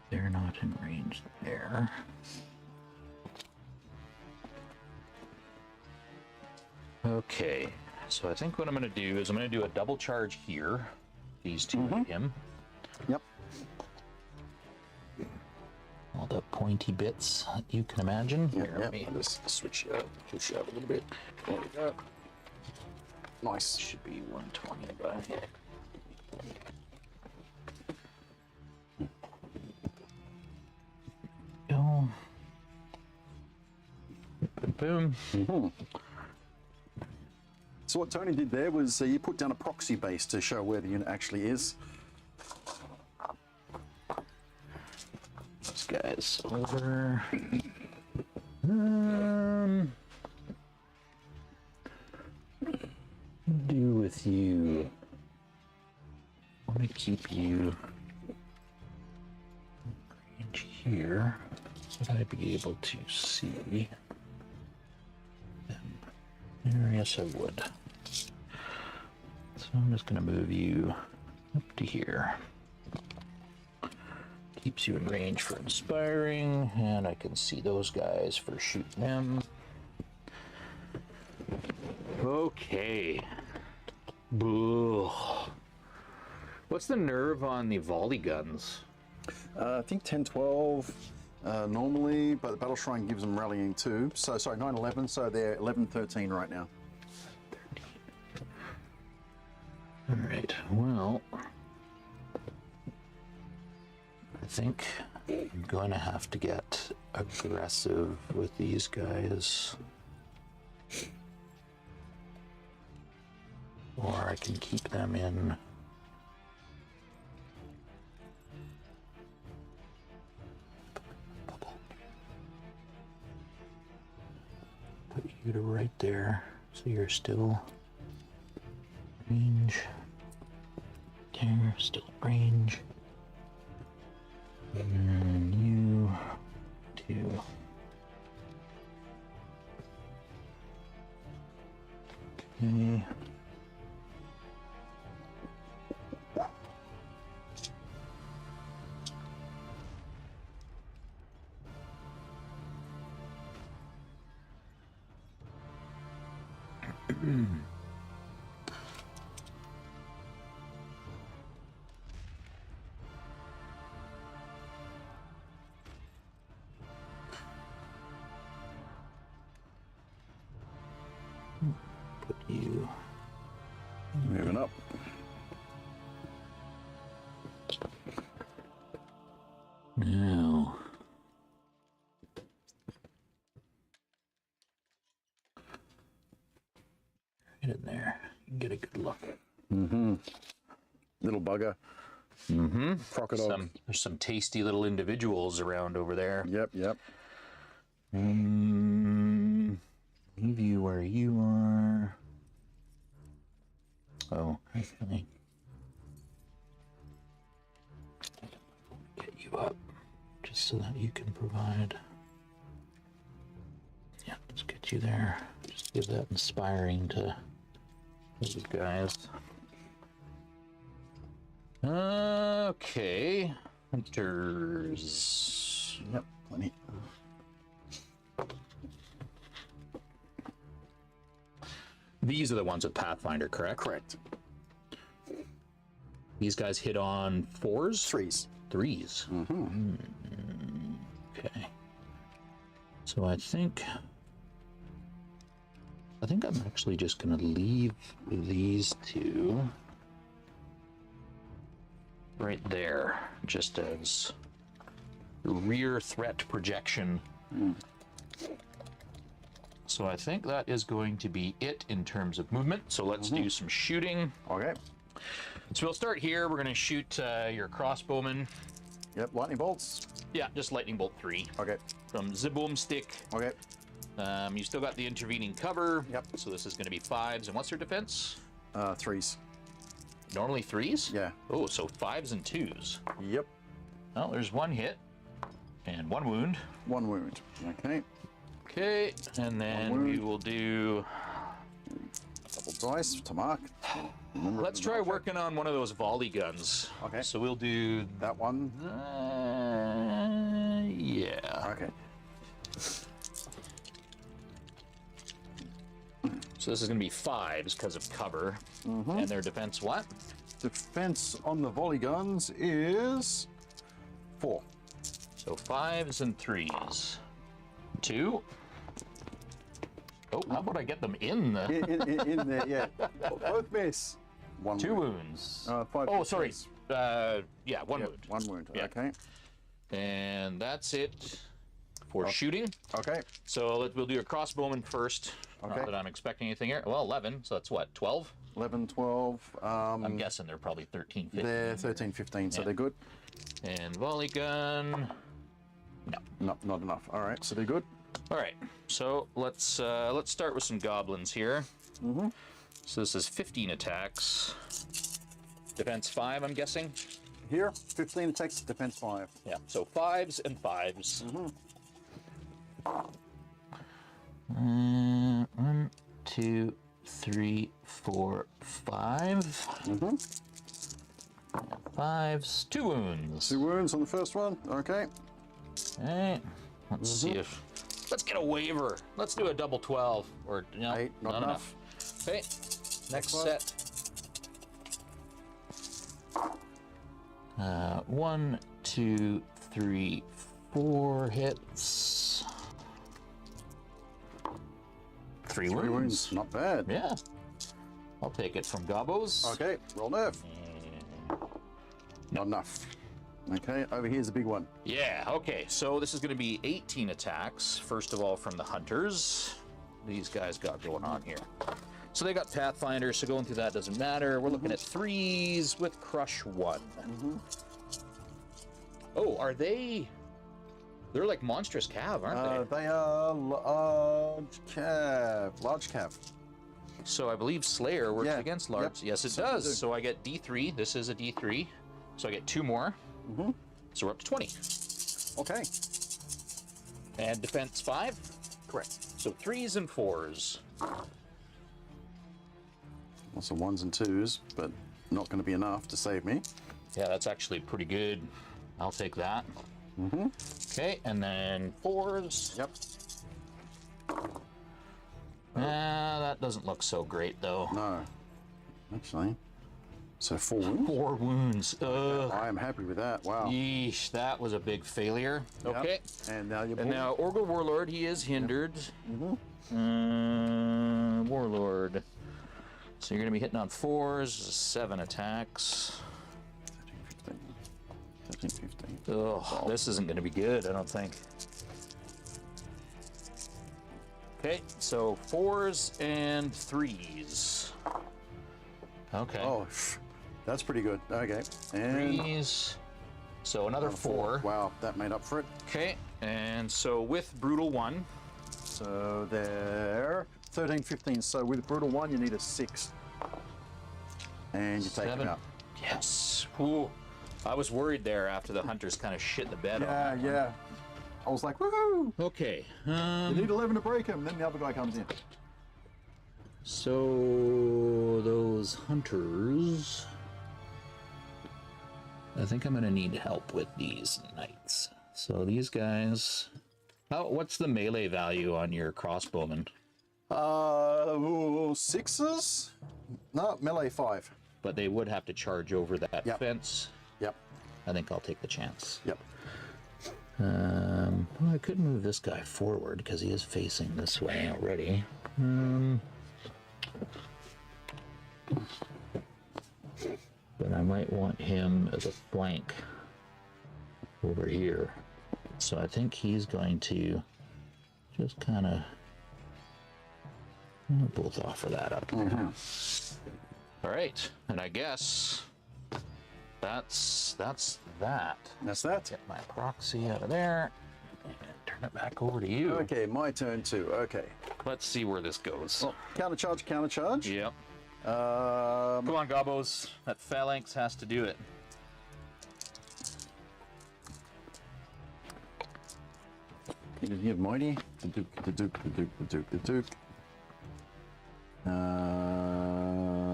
They're not in range there. Okay, so I think what I'm going to do is I'm going to do a double charge here. These two hit him. Yep. All the pointy bits you can imagine. Here, let me I'll just switch you up, push you up a little bit. There we go. Nice. Should be 120 by. Go. Boom. So what Tony did there was you put down a proxy base to show where the unit actually is. These guys over. Do with you. I want to keep you range here. Would I be able to see them? Yes, I would. So I'm just going to move you up to here. Keeps you in range for inspiring, and I can see those guys for shooting them. Okay. Ugh. What's the nerve on the volley guns? I think 10-12 normally, but the Battle Shrine gives them rallying too. So sorry, 9-11, so they're 11-13 right now. All right, well, I think I'm going to have to get aggressive with these guys. Or I can keep them in. Put you to right there, so you're still range. There, still range. And you two. Okay. Put you Moving up. now. Get in there and get a good look. Little bugger. Crocodile. There's some tasty little individuals around over there. Yep. Leave you where you are. Oh, actually, get you up just so that you can provide. Yeah, let's get you there. Just give that inspiring to those guys. Okay, hunters. Yep, plenty. These are the ones with Pathfinder, correct? Correct. These guys hit on 4s? 3s. 3s. Okay. So I think I'm actually just going to leave these two right there, just as rear threat projection. So I think that is going to be it in terms of movement. So let's do some shooting. Okay. So we'll start here. We're going to shoot your crossbowman. Yep, lightning bolts. Yeah, just lightning bolt 3 Okay. from Ziboom Stick. Okay. You still got the intervening cover. Yep. So this is going to be 5s. And what's their defense? 3s. Normally 3s? Yeah. Oh, so 5s and 2s. Yep. Well, there's 1 hit and 1 wound. 1 wound. Okay. Okay, and then wound. we will do... Double dice to mark. Let's try working on one of those volley guns. Okay. So we'll do... That one. Yeah. Okay. So this is going to be 5s because of cover. And their defense what? Defense on the volley guns is 4. So 5s and 3s. 2. Oh, how about I get them in the... In there, yeah. Both miss. 1 2 wound. wounds. 5. Oh, sorry. Yeah, 1 Yep, wound. 1 wound. Yeah. Okay. And that's it for shooting. Okay. So we'll do a crossbowman first. Okay. Not that I'm expecting anything here. Well, 11, so that's what, 12? 11, 12. I'm guessing they're probably 13, 15. They're 13, 15, so Yeah. they're good. And volley gun. No. Not enough. All right, so they're good. All right, so let's start with some goblins here. So this is 15 attacks. Defense 5, I'm guessing. Here, 15 attacks, defense 5. Yeah, so 5s and 5s. 1, 2, 3, 4, 5. 5s, 2 wounds. 2 wounds on the first one. Okay. Okay, let's see if... Let's get a waiver. Let's do a double 12. Or, no, 8, not enough. Okay, next one. set. 1, 2, 3, 4 hits. 3 3 wounds. wounds. Not bad. Yeah. I'll take it from Gobos. Okay, roll nerve. Not enough. Okay, over here's the big one. Yeah, okay. So this is going to be 18 attacks. First of all, from the Hunters. These guys got going on here. So they got Pathfinder, so going through that doesn't matter. We're looking at 3s with Crush 1. Oh, are they... They're like monstrous cav, aren't they? They are large cav. Large cav. So I believe Slayer works Yeah, against large. yep. Yes, it So they does. do. So I get D3. This is a D3. So I get 2 more. So we're up to 20. Okay, And defense 5. correct. So 3s and 4s. Also 1s and 2s, but not going to be enough to save me. Yeah, that's actually pretty good. I'll take that. Okay, and then 4s. Yep. That doesn't look so great though. No. Actually. So 4 wounds. 4 wounds. Ugh. I am happy with that. Wow. Yeesh, that was a big failure. Yep. Okay. And now you're And now Ogre Warlord, he is hindered. Warlord. So you're going to be hitting on 4s, 7 attacks. 13, 15. Ugh, this isn't going to be good, I don't think. Okay, so 4s and 3s. Okay. Oh, that's pretty good. Okay. And 3s. So another 4. Wow, that made up for it. Okay, and so with Brutal 1. So there, 13, 15. So with Brutal 1, you need a 6. And you take 7. him out. Yes. Ooh. I was worried there after the Hunters kind of shit the bed on Yeah, that one. yeah. I was like, woohoo! Okay. You need 11 to break him. Then the other guy comes in. So those Hunters, I think I'm gonna need help with these knights. So these guys, what's the melee value on your crossbowmen? 6s? No, melee 5. But they would have to charge over that Yep. fence. Yep. I think I'll take the chance. Yep. Well, I could move this guy forward because he is facing this way already. But I might want him as a flank over here. So I think he's going to just kind of both offer that up. All right, and I guess That's that. That's that. Get my proxy out of there and turn it back over to you. Okay, my turn too. Okay. Let's see where this goes. Well, counter charge, counter charge. Yep. Come on, Gobbos. That phalanx has to do it. You have Mighty, the Duke, the Duke, the Duke, the Duke, the Duke.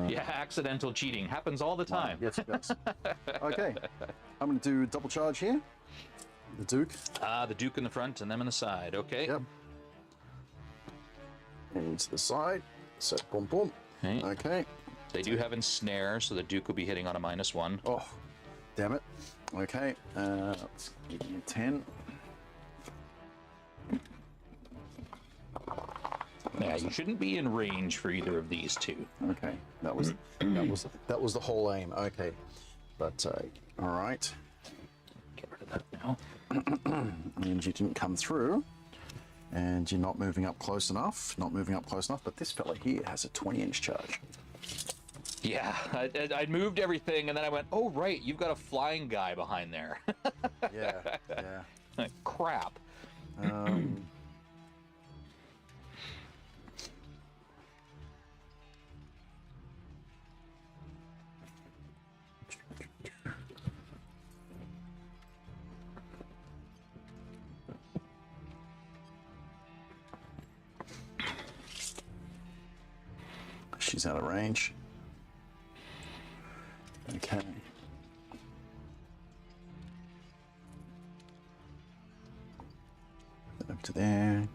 Yeah, accidental cheating happens all the time. Yes, it does. Okay, I'm going to do double charge here. The Duke. The Duke in the front and them in the side. Okay. Yep. And to the side. So, boom, boom. Okay. Okay. They do have ensnare, so the Duke will be hitting on a -1. Oh, damn it. Okay, let's give you 10. Yeah, you shouldn't be in range for either of these two. Okay, that was the whole aim. Okay, but all right. Get rid of that now. And you didn't come through, and you're not moving up close enough. Not moving up close enough. But this fella here has a 20-inch charge. Yeah, I moved everything, and then I went, oh right, you've got a flying guy behind there. Yeah, yeah. Crap. She's out of range. Okay. Up to there.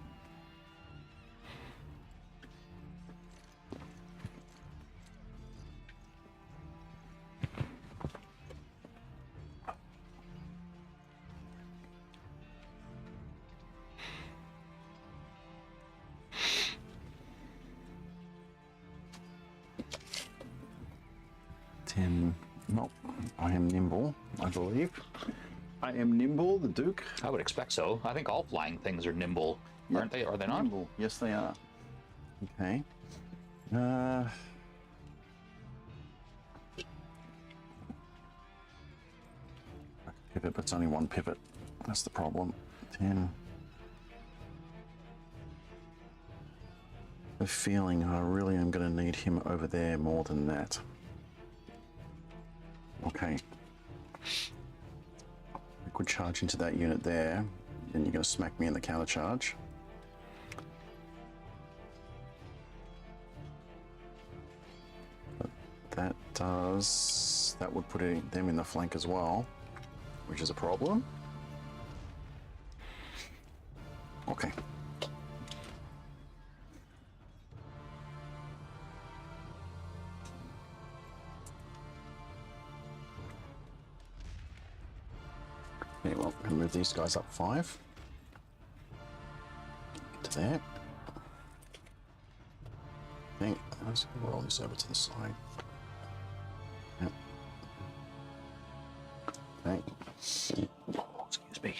Nope. I am nimble, I believe. I am nimble, the Duke. I would expect so. I think all flying things are nimble, aren't they? Are they not? Nimble. Yes, they are. Okay. Pivot, but it's only one pivot. That's the problem. 10. The feeling I really am going to need him over there more than that. Okay. I could charge into that unit there, then you're going to smack me in the counter charge. But that would put them in the flank as well, which is a problem. Okay. Okay, well, I'm going to move these guys up 5. To there. Okay, I'm just going to roll this over to the side. Yep. Okay. Oh, excuse me.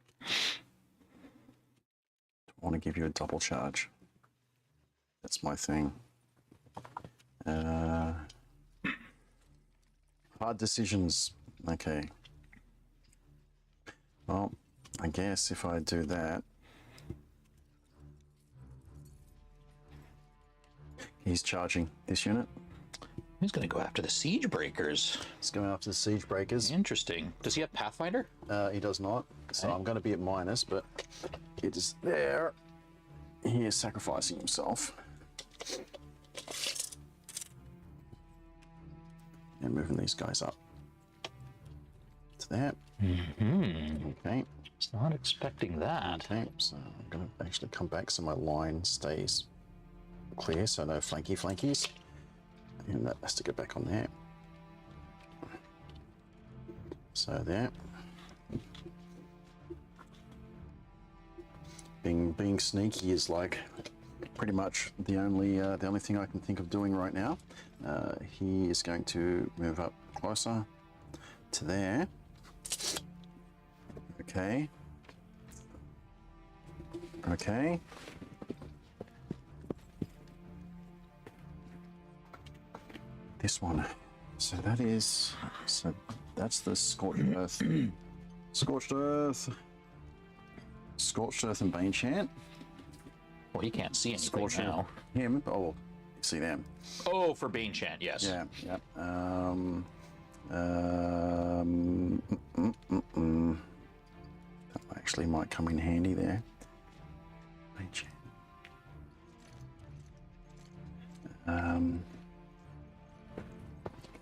I want to give you a double charge. That's my thing. Hard decisions. Okay. Well, I guess if I do that, he's charging this unit. He's going to go after the siege breakers. He's going after the siege breakers. Interesting. Does he have Pathfinder? He does not. So Okay. I'm going to be at minus, but it is there. He is sacrificing himself. And moving these guys up to that. Okay. It's not expecting that. Okay, so I'm going to actually come back so my line stays clear, so no flankies. And that has to go back on there. So there. Being sneaky is like pretty much the only thing I can think of doing right now. He is going to move up closer to there. Okay. Okay. this one. So that is, so that's the Scorched Earth. Scorched Earth. Scorched Earth and Bane Chant. Well, he can't see anything Scorched now. Earth. Him. Oh, you see them. Oh, for Bane Chant, yes. Yeah, yeah. That actually might come in handy there. Bane Chant.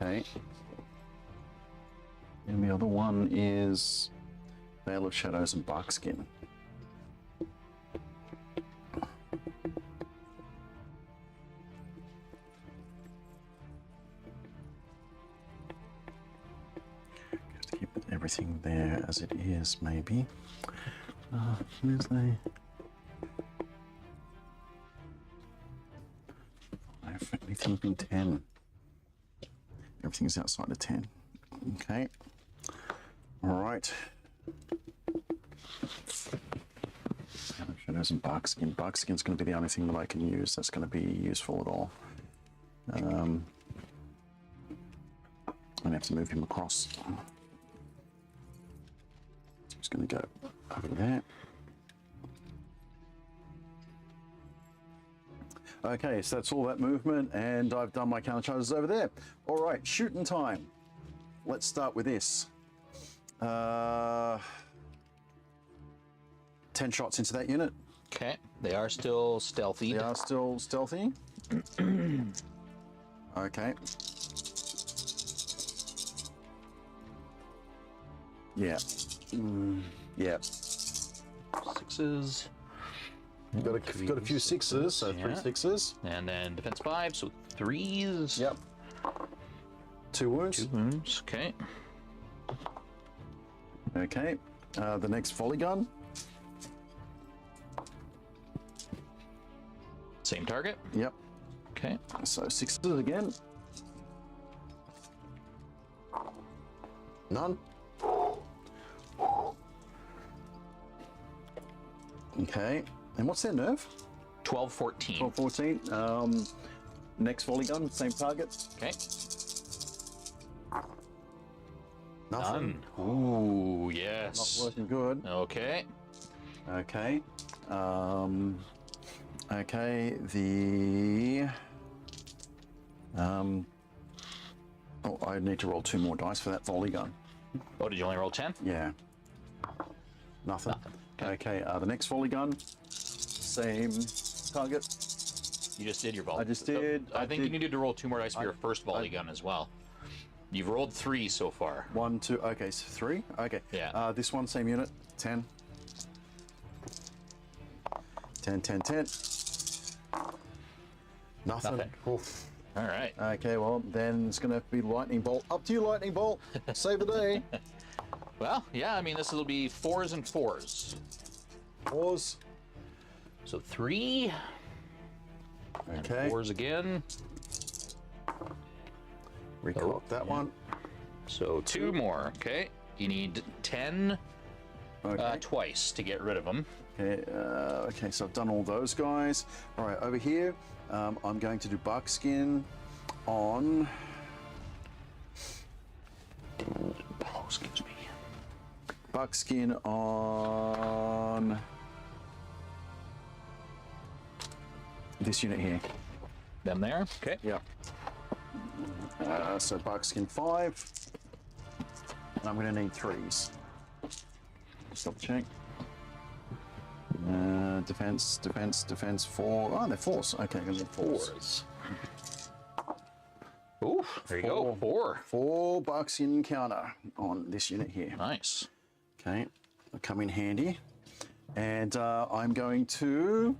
Okay. And the other one is Veil of Shadows and Barkskin. Just keep everything there as it is, maybe. Where's the... Everything's been 10. Everything's outside of 10. Okay. All right. Shadows and Barkskin. Barkskin's going to be the only thing that I can use that's going to be useful at all. I'm going to have to move him across. So I'm just going to go over there. Okay, so that's all that movement, and I've done my countercharges over there. All right, shooting time. Let's start with this. 10 shots into that unit. Okay, they are still stealthy. They are still stealthy. Okay. Yeah. Yeah. Sixes. Got a few sixes, so Yeah. 3 sixes. And then defense 5, so 3s. Yep. 2 wounds. 2 wounds, okay. Okay. The next volley gun. Same target. Yep. Okay. So 6s again. None. Okay. And what's their nerve? 12, 14. 12, 14. Next volley gun, same target. Okay. Nothing. None. Ooh, yes. Not working good. Okay. Okay. Okay. The. Oh, I need to roll 2 more dice for that volley gun. Oh, did you only roll 10? Yeah. Nothing. Okay. The next volley gun, same target. You just did your volley. I just did. I think you needed to roll 2 more dice for your first volley gun as well. You've rolled 3 so far. 1, 2. Okay, so 3. Okay. Yeah. This one, same unit. 10. 10, 10, 10. Nothing. Nothing. Oof. All right. Okay, well, then it's going to be Lightning Bolt. Up to you, Lightning Bolt. Save the day. Well, yeah, I mean, this will be 4s and 4s. Pause. So 3. Okay. And 4s again. Recock that one. So 2 more, okay? You need 10 Okay. twice to get rid of them. Okay, okay, so I've done all those guys. All right, over here, I'm going to do Barkskin on... Oh, excuse me. Buckskin on this unit here. Them there, okay. Yeah. So Buckskin 5. And I'm going to need 3s. Stop check. Defense, defense, defense 4. Oh, they're 4s. Okay, I'm going to need 4s. Ooh, there you go. 4. 4 Buckskin counter on this unit here. Nice. Okay, they'll come in handy. And I'm going to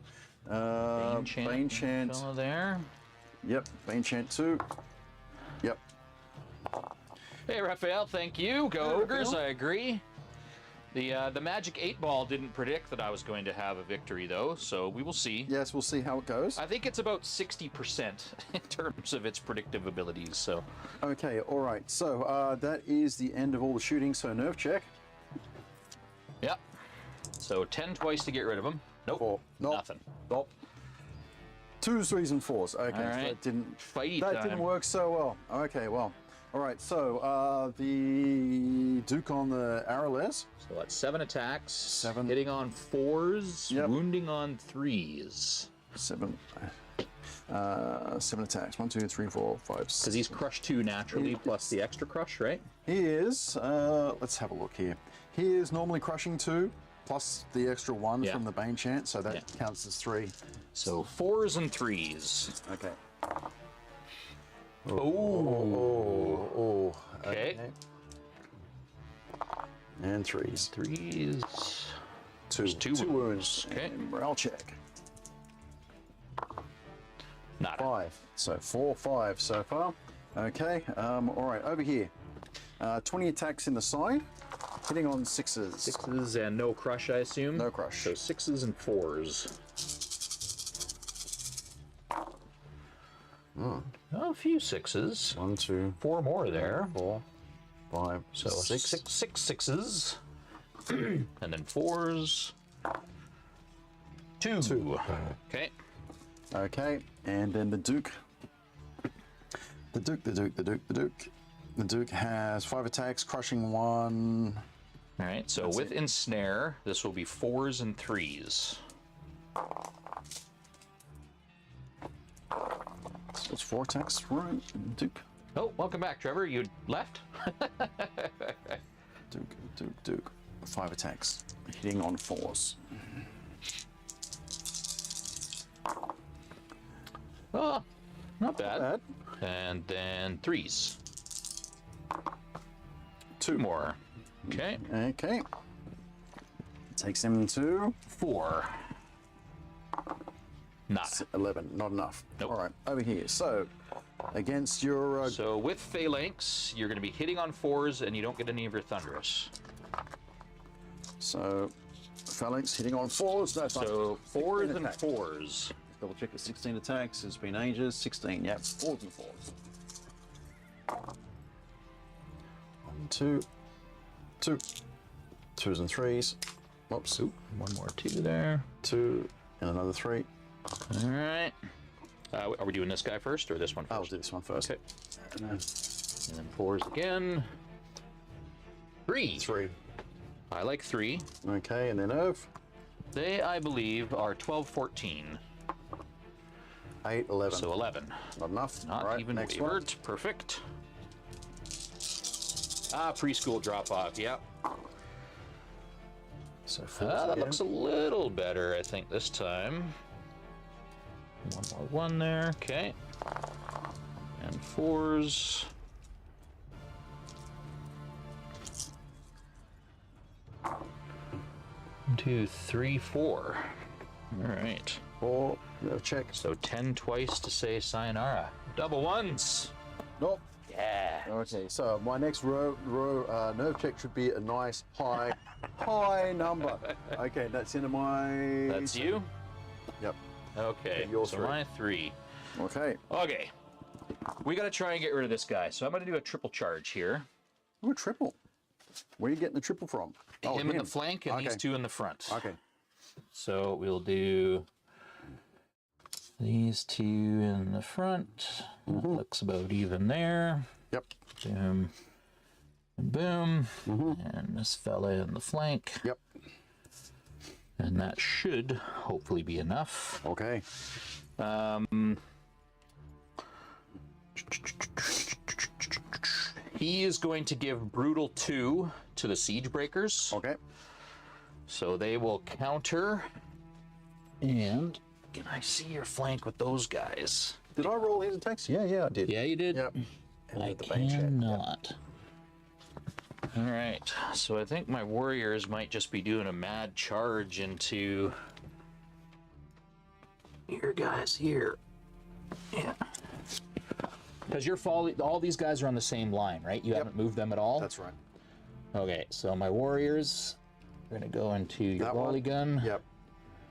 Bane Chant. Fella there. Yep, Bane Chant 2. Yep. Hey, Raphael, thank you. Go Hey, Ogres, Raphael. I agree. The magic 8 ball didn't predict that I was going to have a victory, though, so we will see. Yes, we'll see how it goes. I think it's about 60% in terms of its predictive abilities, so. Okay, all right. So that is the end of all the shooting. So nerve check. Yep. So 10 twice to get rid of them. Nope. 4. Nope. Nothing. Nope. 2s, 3s, and 4s. Okay, All so right. that didn't Fighty that time. didn't work so well. Okay, well, all right. So the Duke on the Arrowless. So that's 7 attacks. 7. Hitting on 4s, Yep. wounding on 3s. 7. 7 attacks. 1, 2, 3, 4, 5. Because he's crush 2 naturally, plus the extra crush, right? He is. Let's have a look here. He is normally crushing 2 plus the extra 1 Yeah. from the Bane Chant, so that Yeah. counts as 3. So 4s and 3s. Okay. Oh. Okay. And 3s. 3s. 2. Two 2 wounds. Okay. And morale check. Nada. 5. So 4, 5 so far. Okay. All right. Over here. 20 attacks in the side, hitting on 6s. 6s and no crush, I assume? No crush. So 6s and 4s. Oh, a few 6s. 1, 2, 4 more there. 4, 5, So 6. six 6s. And then 4s. 2. 2. Okay. Okay, and then the Duke. The Duke has 5 attacks, crushing 1. All right. So with ensnare, this will be 4s and 3s. So it's 4 attacks, right? Duke. Oh, welcome back, Trevor. You left? Duke. 5 attacks, hitting on 4s. Oh, not bad. Bad. And then 3s. 2 More. Okay. Okay. Takes him to 4. Not. 11. Not enough. Nope. All right, over here. So against your So with Phalanx, you're going to be hitting on 4s, and you don't get any of your Thunderous. so Phalanx hitting on 4s. That's So 4s and attacks. 4s. Double check the 16 attacks. It's been ages. 16. Yep. 4s and 4s. 1, 2, 2. 2s and 3s. Whoops. One more 2 there. 2 and another 3. All right. Are we doing this guy first or this one I'll first? do this one first. Okay. And then And then 4s again. 3. 3. I like 3. Okay, and then Irv. They, I believe, are 12, 14. 8, 11. So 11. Not enough. Not All right, even next one. wavered. Perfect. Preschool drop off. Yep. So 4. That looks a little better, I think, this time. 1 more 1 there. Okay. And 4s. 1, 2, 3, 4. All right. 4. No check. So 10 twice to say sayonara. Double 1s. Nope. Yeah. Okay, so my next nerve check should be a nice high number. Okay, that's into my. That's you? Yep. Okay. Your So 3. my 3. Okay. Okay. We got to try and get rid of this guy. So I'm going to do a triple charge here. Ooh, triple. Where are you getting the triple from? Oh, him in the flank and these 2 in the front. Okay. So we'll do these 2 in the front. That looks about even there. Yep. Boom. And boom. And this fella in the flank. Yep. And that should hopefully be enough. Okay. He is going to give Brutal 2 to the Siege Breakers. Okay. So they will counter. And can I see your flank with those guys? Did I roll his attacks? Yeah, I did. Yeah, you did. Yep. And I the Bane check. cannot. All right, so I think my warriors might just be doing a mad charge into your guys here. Yeah. Because you're falling, all these guys are on the same line, right? You haven't moved them at all? That's right. Okay, so my warriors are going to go into your That volley one? gun. Yep.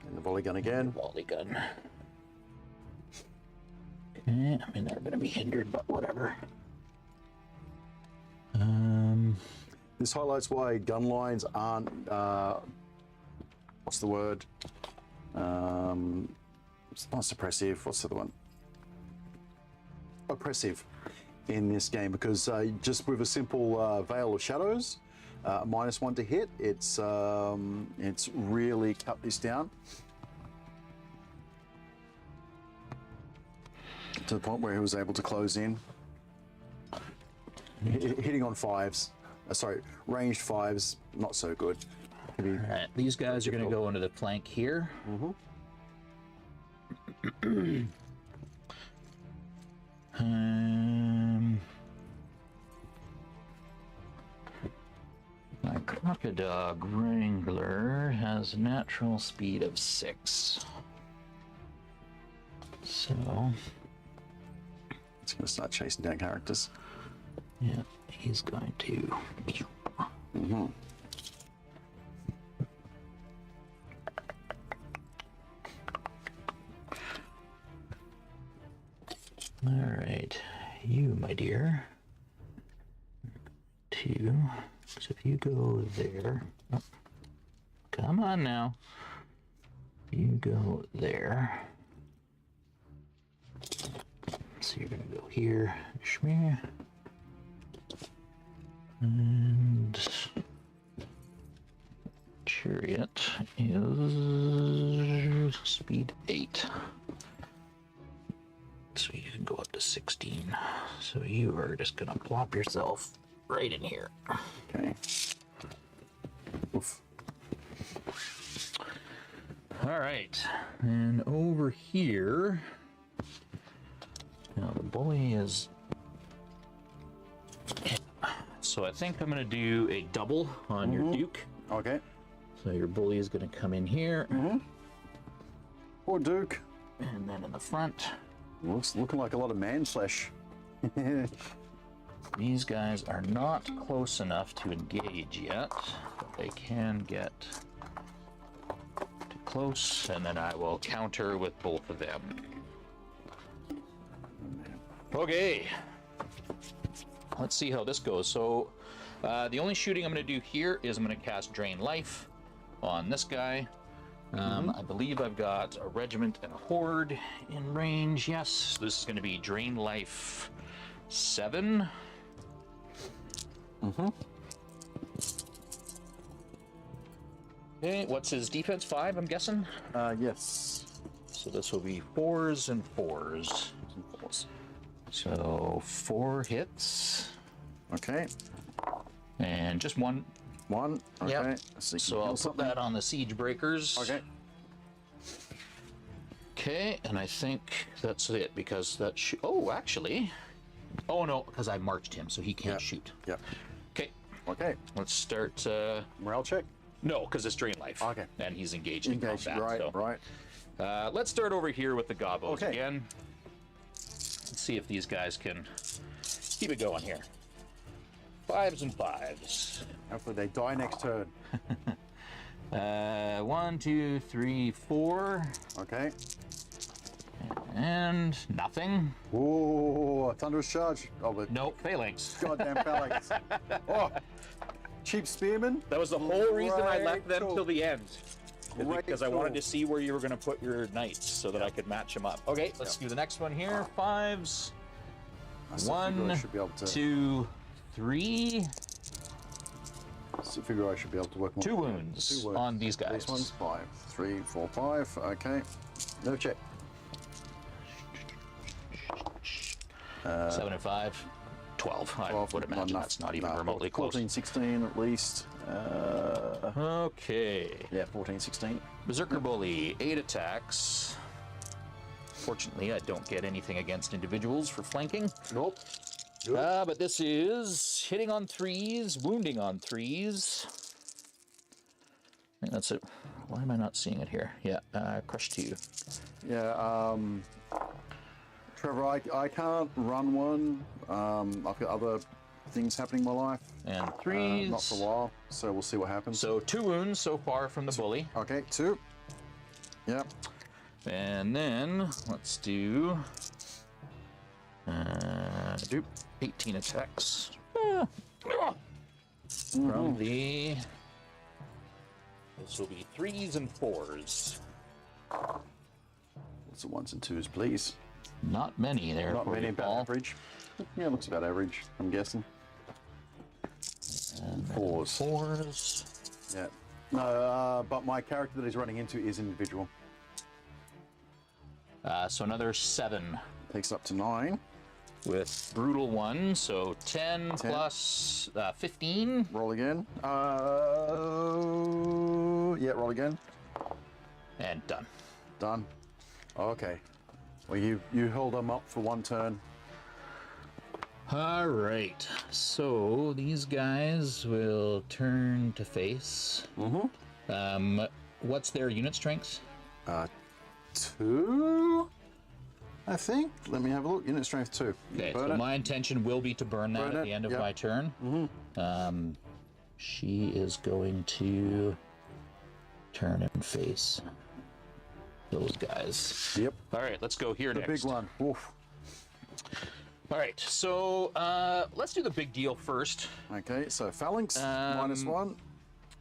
And the volley gun again. Volley gun. Okay, I mean, they're going to be hindered, but whatever. This highlights why gun lines aren't, what's the word? it's not suppressive. What's the other one? Oppressive in this game because just with a simple Veil of Shadows, -1 to hit, it's really cut this down to the point where he was able to close in, hitting on 5s. Sorry, ranged 5s, not so good. All right, these guys are going to go into the flank here. My Crocodog Wrangler has a natural speed of 6. So It's going to start chasing down characters. yeah, he's going to. All right, you, my dear. 2. So if you go there, oh, come on now. You go there. So you're gonna go here, Shmee. And Chariot is speed 8. So you can go up to 16. So you are just gonna plop yourself right in here. Okay. Oof. All right, and over here, now the bully is. So I think I'm gonna do a double on your Duke. Okay. So your bully is gonna come in here, Poor Duke. and then in the front, Looks looking like a lot of man flesh. these guys are not close enough to engage yet, but they can get too close, and then I will counter with both of them. Okay, let's see how this goes. So the only shooting I'm going to do here is I'm going to cast Drain Life on this guy. I believe I've got a regiment and a horde in range. Yes, this is going to be Drain Life 7. Okay, what's his defense? 5, I'm guessing. Yes. So this will be 4s and 4s. So 4 hits Okay. and just 1. 1. Okay. Yep. So, So I'll put that on the Siege Breakers. Okay. Okay, and I think that's it because that oh, actually. Oh no, because I marched him, so he can't shoot. Yep. Okay, Okay. let's start. Morale check. No, because it's Drain Life. Okay. And he's engaged in Engaged. combat. Right. So. Right. Let's start over here with the Gobos Okay. again. Let's see if these guys can keep it going here. 5s and 5s. Hopefully they die next turn. 1, 2, 3, 4, Okay. and nothing. Ooh, a thunderous charge. Oh, but Nope, phalanx. goddamn phalanx. Oh, cheap spearman. That was the whole reason I left them Great till the end. Great Because I wanted tool. to see where you were going to put your knights so that I could match them up. Okay, let's do the next one here. 5s. I still figure I 1, should be able to. 2, 3. Still figure I should be able to work more. 2 wounds 2 wounds. on these guys. These ones 5, 3, 4, 5. Okay. No check. 7 and 5. 12. I 12, would imagine enough. that's not even Nah, remotely 14, close. 16 at least. Okay. Yeah, 14, 16. Berserker Bully, 8 attacks. Fortunately, I don't get anything against individuals for flanking. Nope. But this is hitting on 3s, wounding on 3s. I think that's it. Why am I not seeing it here? Yeah, crush 2. Yeah, Trevor, I can't run one. I've got other things happening in my life. And 3s. Not for a while, so we'll see what happens. So 2 wounds so far from the bully. Okay, 2. Yep. And then let's do 18 attacks from the. This will be 3s and 4s. Lots of ones and twos, please. Not many there. Not for many, you, about Paul. average. Yeah, looks about average, I'm guessing. And then Fours. Fours. Yeah. No, but my character that he's running into is individual. So another 7 Takes up to 9. with brutal 1, so 10 plus 15. Roll again. Yeah, roll again. And done. Done. Okay. Well, you held them up for 1 turn. All right, so these guys will turn to face. What's their unit strengths? 2, I think. Let me have a look. Unit strength 2. Okay, Burn so it. my intention will be to burn that Burn at it, the end of yep. my turn. She is going to turn and face those guys. Yep. All right, let's go here The next. big one. Oof. All right, so let's do the big deal first. Okay, so phalanx -1.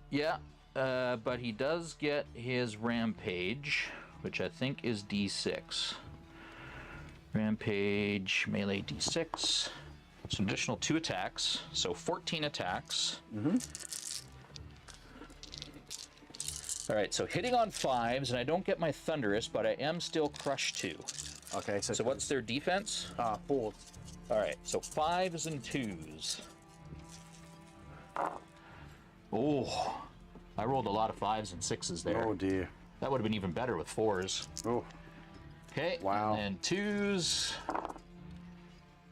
Yeah, but he does get his rampage, which I think is D6. Rampage, melee D6. It's an additional 2 attacks, so 14 attacks. All right, so hitting on 5s, and I don't get my Thunderous, but I am still Crush 2. Okay, So what's their defense? 4. All right, so 5s and 2s. Oh, I rolled a lot of 5s and 6s there. Oh dear. That would have been even better with 4s. Oh. Okay, Wow. and 2s,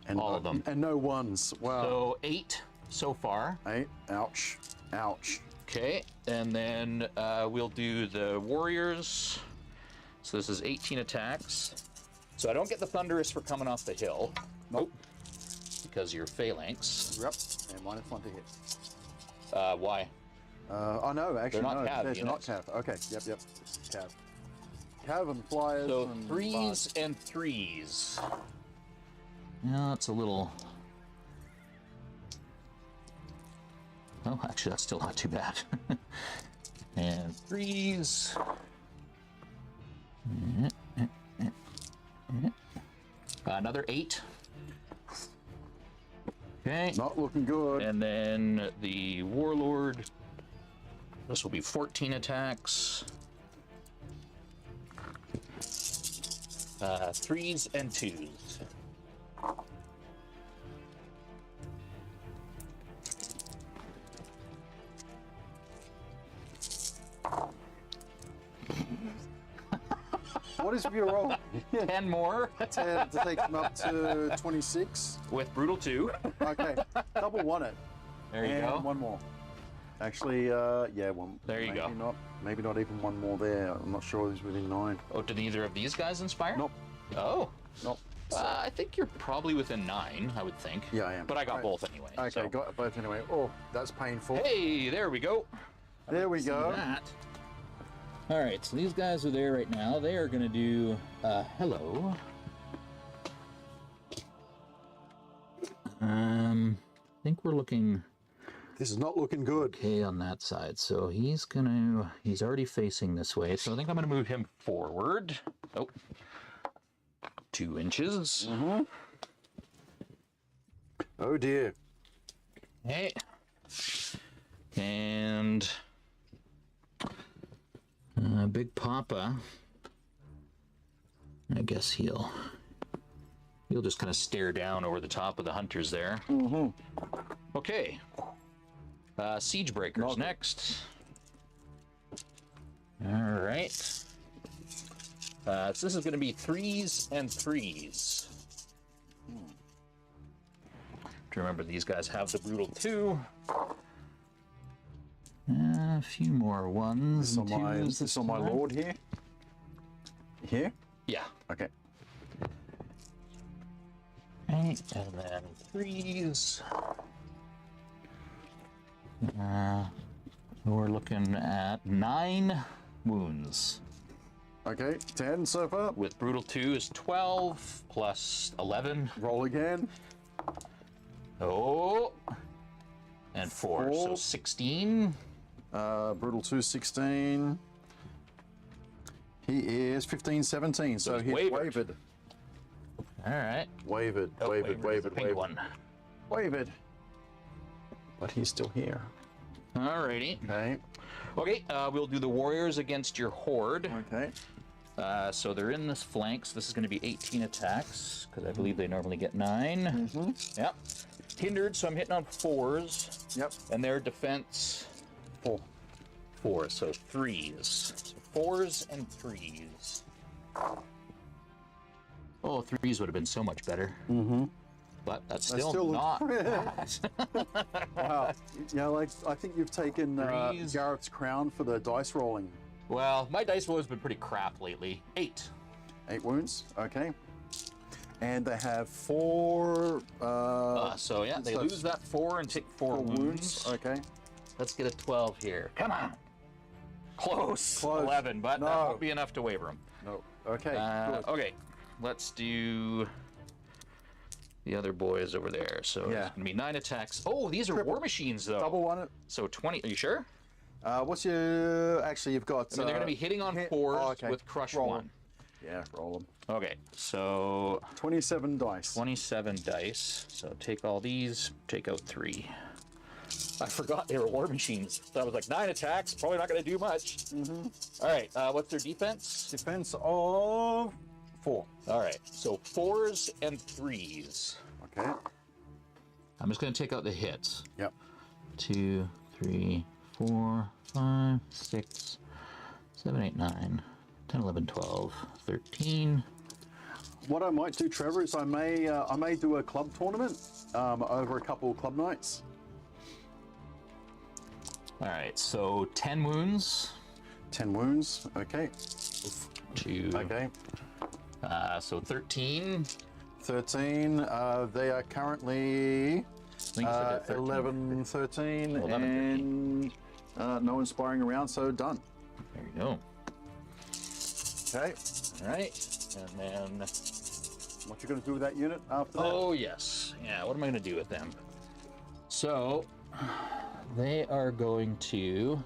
And all of them. And no 1s. Wow. So 8 so far. 8. Ouch. Ouch. Okay, and then we'll do the warriors. So this is 18 attacks. So I don't get the Thunderous for coming off the hill. Nope. Because you're phalanx. Yep. And -1 to hit. Why? Oh no, actually They're not no. cav They're not units. cav. Okay. Yep. Cav. Cav and flyers. So and 3s and 3s. Yeah, that's a little. Oh, actually, that's still not too bad. And 3s. Another 8. Okay. Not looking good. And then the warlord. This will be 14 attacks. 3s and 2s. What is your roll? 10 more 10 to take them up to 26. with brutal 2. Okay. Double 1 it. There you And go. 1 more. Actually, yeah, 1. There you maybe go. Maybe not even 1 more there. I'm not sure who's within 9. Oh, did either of these guys inspire? Nope. Oh. Nope. I think you're probably within 9, I would think. Yeah, I am. But I got Right. both anyway. Okay, so. got both anyway. Oh, that's painful. Hey, there we go. There we go. That. All right, so these guys are there right now. They are going to do hello. I think we're looking This is not looking good. okay on that side. So he's already facing this way. So I think I'm going to move him forward. Oh, 2 inches. Oh dear. Okay. And Big Papa, I guess he'll just kind of stare down over the top of the hunters there. Okay. Siege Breakers next. All right. So this is going to be 3s and 3s. To remember, these guys have the brutal 2. A few more 1s This and 2s. is this on my time. lord here? Here? Yeah. Okay. Right, and then 3s. We're looking at 9 wounds. Okay, 10 so far. With brutal 2 is 12 plus 11. Roll again. Oh, and 4, so 4. 16. Brutal 2, 16. He is 15, 17, so he's he's wavered. wavered. All right. Wavered, Oh, wavered, wavered is the wavered, pink wavered. one. Wavered. But he's still here. Alrighty. Okay. Okay, we'll do the warriors against your horde. Okay. So they're in this flank, so this is going to be 18 attacks, because I believe they normally get 9. Yep. Hindered, so I'm hitting on 4s. Yep. And their defense, 4. 4, so 3s. So 4s and 3s. Oh, 3s would have been so much better. But that's still not. Wow. Yeah, like I think you've taken Threes. Gareth's crown for the dice rolling. Well, my dice roll has been pretty crap lately. 8. 8 wounds. Okay. And they have 4. So yeah, they so lose that 4 and take 4 wounds. Okay. Let's get a 12 here. Come on. Close. Close. 11, but that No. won't be enough to waver them. No. Okay. Good. Okay, let's do the other boys over there. So Yeah. it's gonna be 9 attacks. Oh, these are Triple. war machines though. Double one. So 20. Are you sure? What's your? Actually, you've got. I mean, they're gonna be hitting on 4s okay. with crush Roll 1. 'em. Yeah, roll them. Okay, so 27 dice. 27 dice. So take all these, take out 3. I forgot they were war machines. So I was like, 9 attacks, probably not going to do much. All right, what's their defense? Defense of 4. All right, so 4s and 3s. Okay. I'm just going to take out the hits. Yep. 2, 3, 4, 5, 6, 7, 8, 9, 10, 11, 12, 13. What I might do, Trevor, is I may do a club tournament over a couple of club nights. All right, so 10 wounds. 10 wounds. Okay. 2. Okay. So 13. 13. They are currently I think you said that 13. 11, 13, 11, and no inspiring around, so done. There you go. Okay. All right, and then. What you going to do with that unit after that? Oh yes, yeah. What am I going to do with them? So they are going to.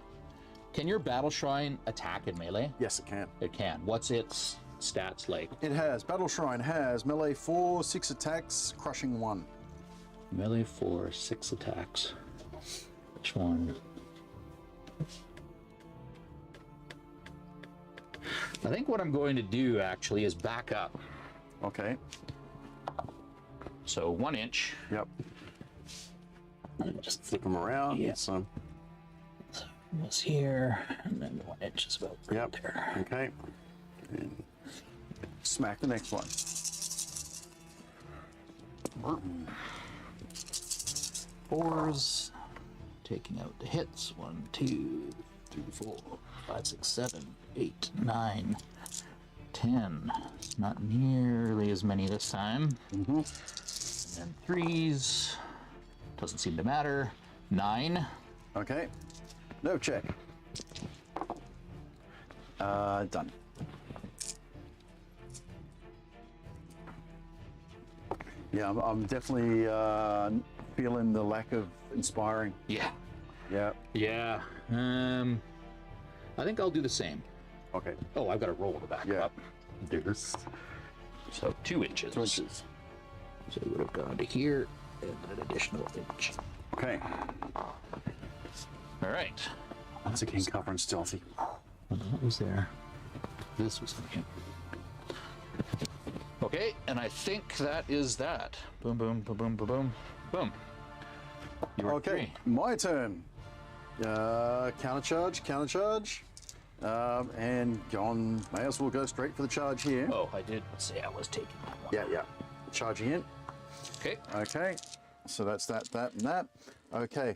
Can your battle shrine attack in melee? Yes, it can. It can. What's its stats like? It has. Battle Shrine has melee 4, 6 attacks, crushing 1. Melee 4, 6 attacks. Which one? I think what I'm going to do actually is back up. Okay. So 1 inch. Yep. Just flip them around. Yeah. So, Was here, and then 1 inch is about right yep. there. Okay. And smack the next one. Fours, taking out the hits. 1, 2, 3, 4, 5, 6, 7, 8, 9, 10. Not nearly as many this time. And then 3s, doesn't seem to matter. 9. Okay. No check. Done. Yeah, I'm definitely feeling the lack of inspiring. Yeah. Yeah. Yeah. I think I'll do the same. Okay. Oh, I've got to roll to back Yeah. up. There's. So 2 inches. 2 inches. So it would have gone to here and an additional inch. Okay. All right. Once again, covering stealthy. What was there? This was him. Okay, and I think that is that. Boom, boom, boom, boom, boom, boom, boom. You were Okay, 3. my turn. Countercharge, countercharge. And John may as well go straight for the charge here. Oh, I did say I was taking that one. Yeah, yeah. Charging in. Okay. Okay. So that's that, and that. Okay.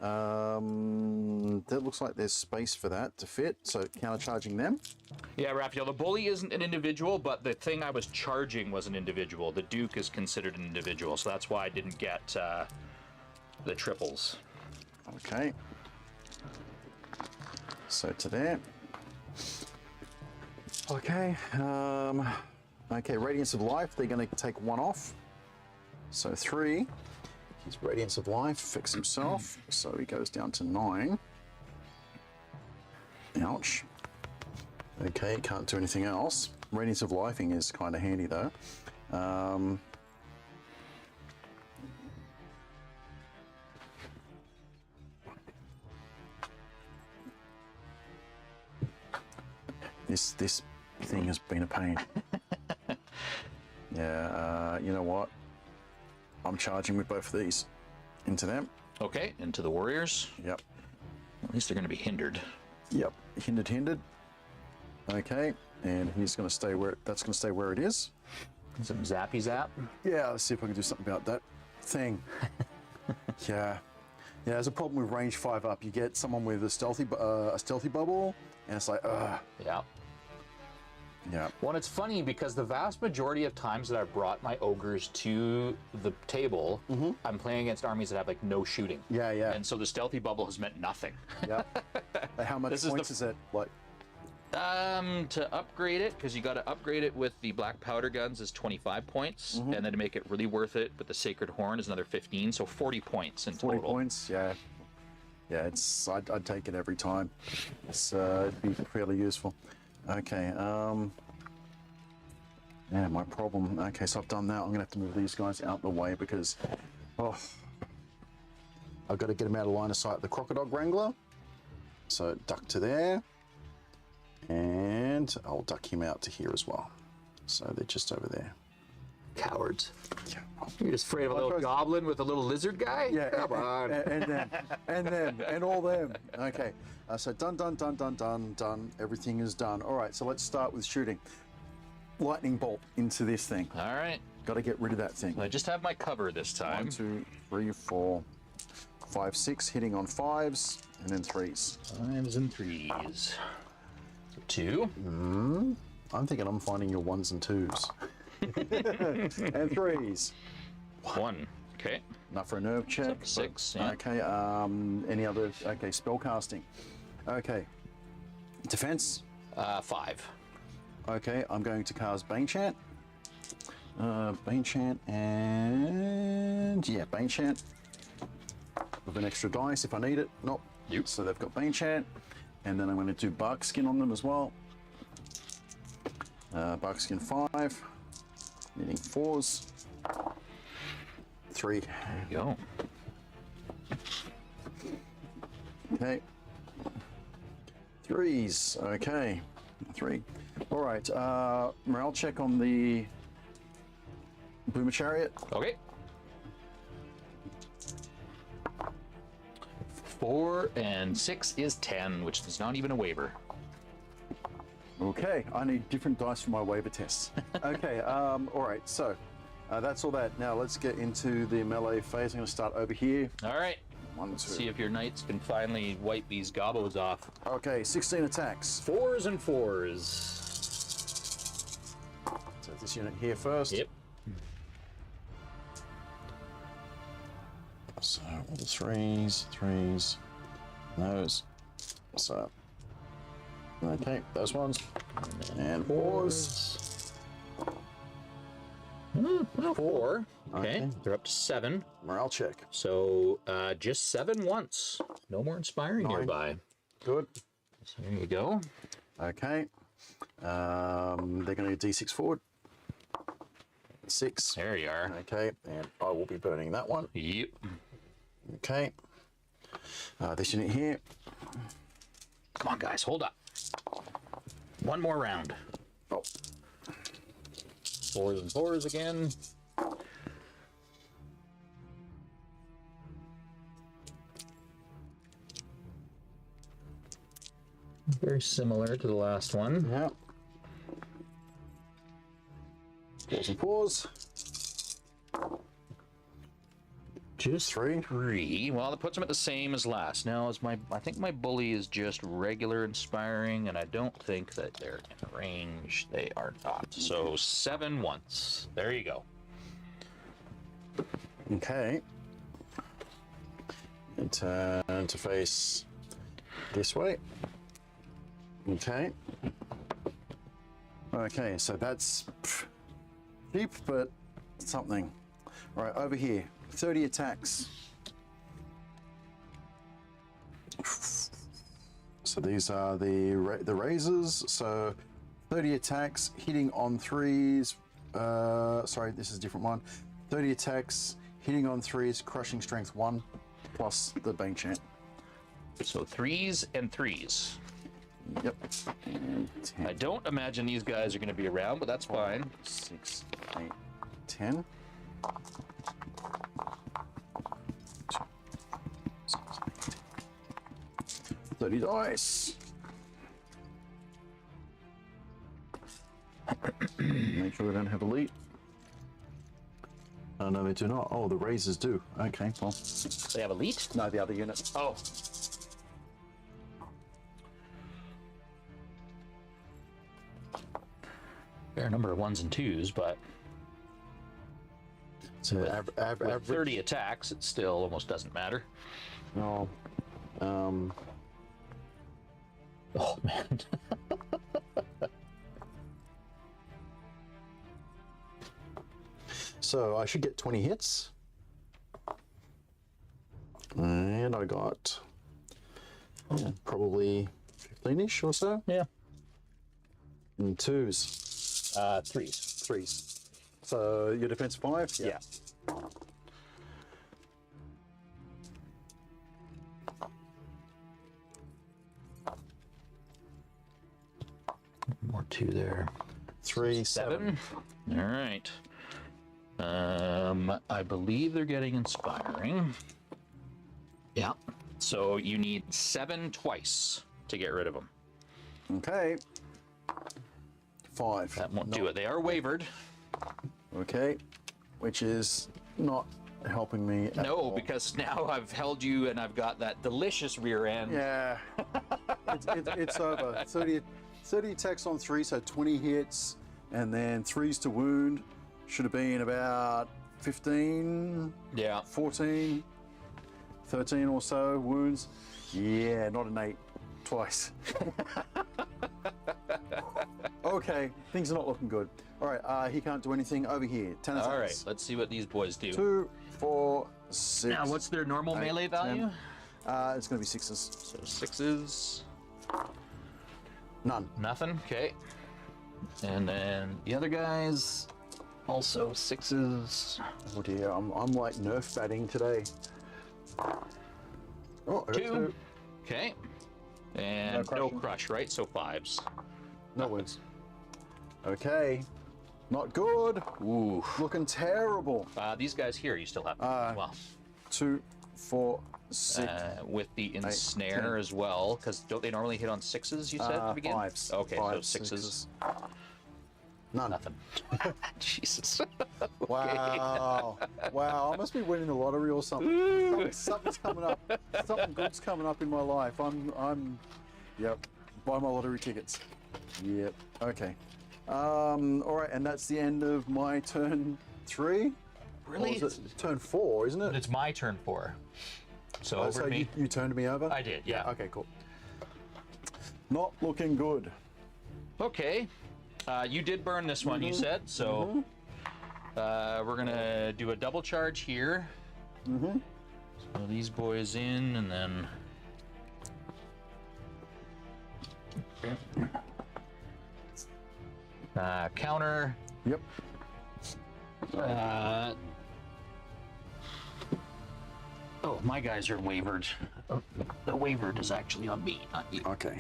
That looks like there's space for that to fit. So countercharging them. Yeah, Raphael, the bully isn't an individual, but the thing I was charging was an individual. The Duke is considered an individual, so that's why I didn't get the triples. Okay. So to there. Okay. Okay, Radiance of Life, they're going to take 1 off. So 3. His Radiance of Life fix himself, so he goes down to 9. Ouch. Okay, can't do anything else. Radiance of Lifing is kind of handy though. This thing has been a pain. Yeah, you know what? I'm charging with both of these into them. Okay, into the warriors. Yep. At least they're going to be hindered. Yep. Hindered. Okay, and he's going to stay where that's going to stay where it is. Some zappy zap. Yeah, let's see if I can do something about that thing. Yeah, there's a problem with range 5 up. You get someone with a stealthy bubble, and it's like, Yeah. yeah. Well, it's funny because the vast majority of times that I've brought my ogres to the table, I'm playing against armies that have like no shooting. Yeah, yeah. And so the stealthy bubble has meant nothing. Yeah. How much points is it? Like, To upgrade it, because you got to upgrade it with the black powder guns is 25 points, and then to make it really worth it with the sacred horn is another 15, so 40 points in 40 total. points, yeah. Yeah, it's I'd take it every time. It's it'd be fairly useful. Okay, yeah, my problem. Okay, so I've done that. I'm gonna have to move these guys out the way because, I've got to get them out of line of sight. The Crocodile Wrangler. So duck to there, and I'll duck him out to here as well. So they're just over there. Cowards. Yeah. You're just afraid of a little goblin with a little lizard guy? Yeah, Come on. and them, and all them. Okay, so done. Everything is done. All right, so let's start with shooting. Lightning bolt into this thing. All right. Got to get rid of that thing. I just have my cover this time. 1, 2, 3, 4, 5, 6, hitting on 5s, and then 3s. 5s and 3s. 2. I'm thinking I'm finding your 1s and 2s. And 3s. 1. Okay. Enough for a nerve check. 6. Yeah. Okay, any other? Okay, spell casting. Okay. Defense. 5. Okay, I'm going to cast Bane Chant. Bane Chant and yeah, Bane Chant. With an extra dice if I need it. Nope. Yep. So they've got Bane Chant. And then I'm going to do Bark Skin on them as well. Bark Skin 5. Needing 4s. 3. There you go. Okay. 3s. Okay. 3. All right. Morale check on the Boomer Chariot. Okay. 4 and 6 is 10, which is not even a waiver. Okay. I need different dice for my waiver tests. Okay. All right. So that's all that. Now let's get into the melee phase. I'm going to start over here. All right. 1, 2. See if your knights can finally wipe these gobos off. Okay. 16 attacks. 4s and 4s. So this unit here first. Yep. So all the 3s, those. So okay, those ones. And 4s. 4. Okay. Okay. They're up to 7. Morale check. So just 7 once. No more inspiring 9. nearby. Good. So there you go. Okay. They're going to do D6 forward. 6. There you are. Okay, and I will be burning that one. Yep. Okay. This unit here. Come on, guys. Hold up. One more round. Oh, 4s and 4s again. Very similar to the last one. yeah. 4s and 4s. Just 3. 3. Well, that puts them at the same as last. Now, I think my bully is just regular inspiring, and I don't think that they're in range. They are not. So 7 once. There you go. Okay. And turn to face this way. Okay. Okay, so that's cheap, but something. All right, over here, 30 attacks. So So these are the Razes. So 30 attacks, hitting on 3s. Sorry, this is a different one. 30 attacks, hitting on 3s, crushing strength 1, plus the Bang Chant. So 3s and 3s. Yep. And 10. I don't imagine these guys are going to be around, but that's fine. 6, 8, 10. 30 dice. Make sure we don't have elite. Oh, no, they do not. Oh, the Razes do. Okay, well. They have elite? No, the other unit. Oh. Fair number of 1s and 2s, but So with average. 30 attacks, it still almost doesn't matter. No. Oh, man. So I should get 20 hits. And I got probably 15-ish or so. Yeah. And 2s. 3s. 3s. So your defense 5? Yeah. More 2 there. 3, 7. 7. All right. I believe they're getting inspiring. Yeah. So you need 7 twice to get rid of them. Okay. 5. That won't do it. They are wavered. Okay. Which is not helping me at No, all. because now I've held you and I've got that delicious rear end. Yeah. it's over. 30 attacks on 3, so 20 hits, and then 3s to wound. Should have been about 15, Yeah. 14, 13 or so wounds. Yeah, not an 8. Twice. Okay, things are not looking good. All right, he can't do anything over here. 10 attacks. All right, let's see what these boys do. 2, 4, 6. Now, what's their normal 8, melee 10. value? It's going to be 6s. So 6s. None. Nothing. Okay. And then the other guys, also 6s. Oh dear, I'm like nerf batting today. Oh, I got 2. Okay. And No no crushing. crush, right? So 5s. No wounds. Okay. Not good. Ooh. Looking terrible. These guys here, you still have as well. 2, 4, 6. With the ensnare 10. as well, because don't they normally hit on 6s? You said at the beginning. 5s. Okay, 5, so 6s. None. Nothing. Jesus. Wow. Wow. I must be winning the lottery or something. Something's coming up. Something good's coming up in my life. Yep. Buy my lottery tickets. Yep. Okay. All right, and that's the end of my turn 3. Really? Or is it turn 4, isn't it? It's my turn 4. So over so to me. you turned me over? I did, yeah. Okay, cool. Not looking good. Okay. You did burn this one, you said, so we're gonna do a double charge here. So these boys in, and then counter. Yep. Oh, my guys are wavered. The wavered is actually on me, not you. Okay.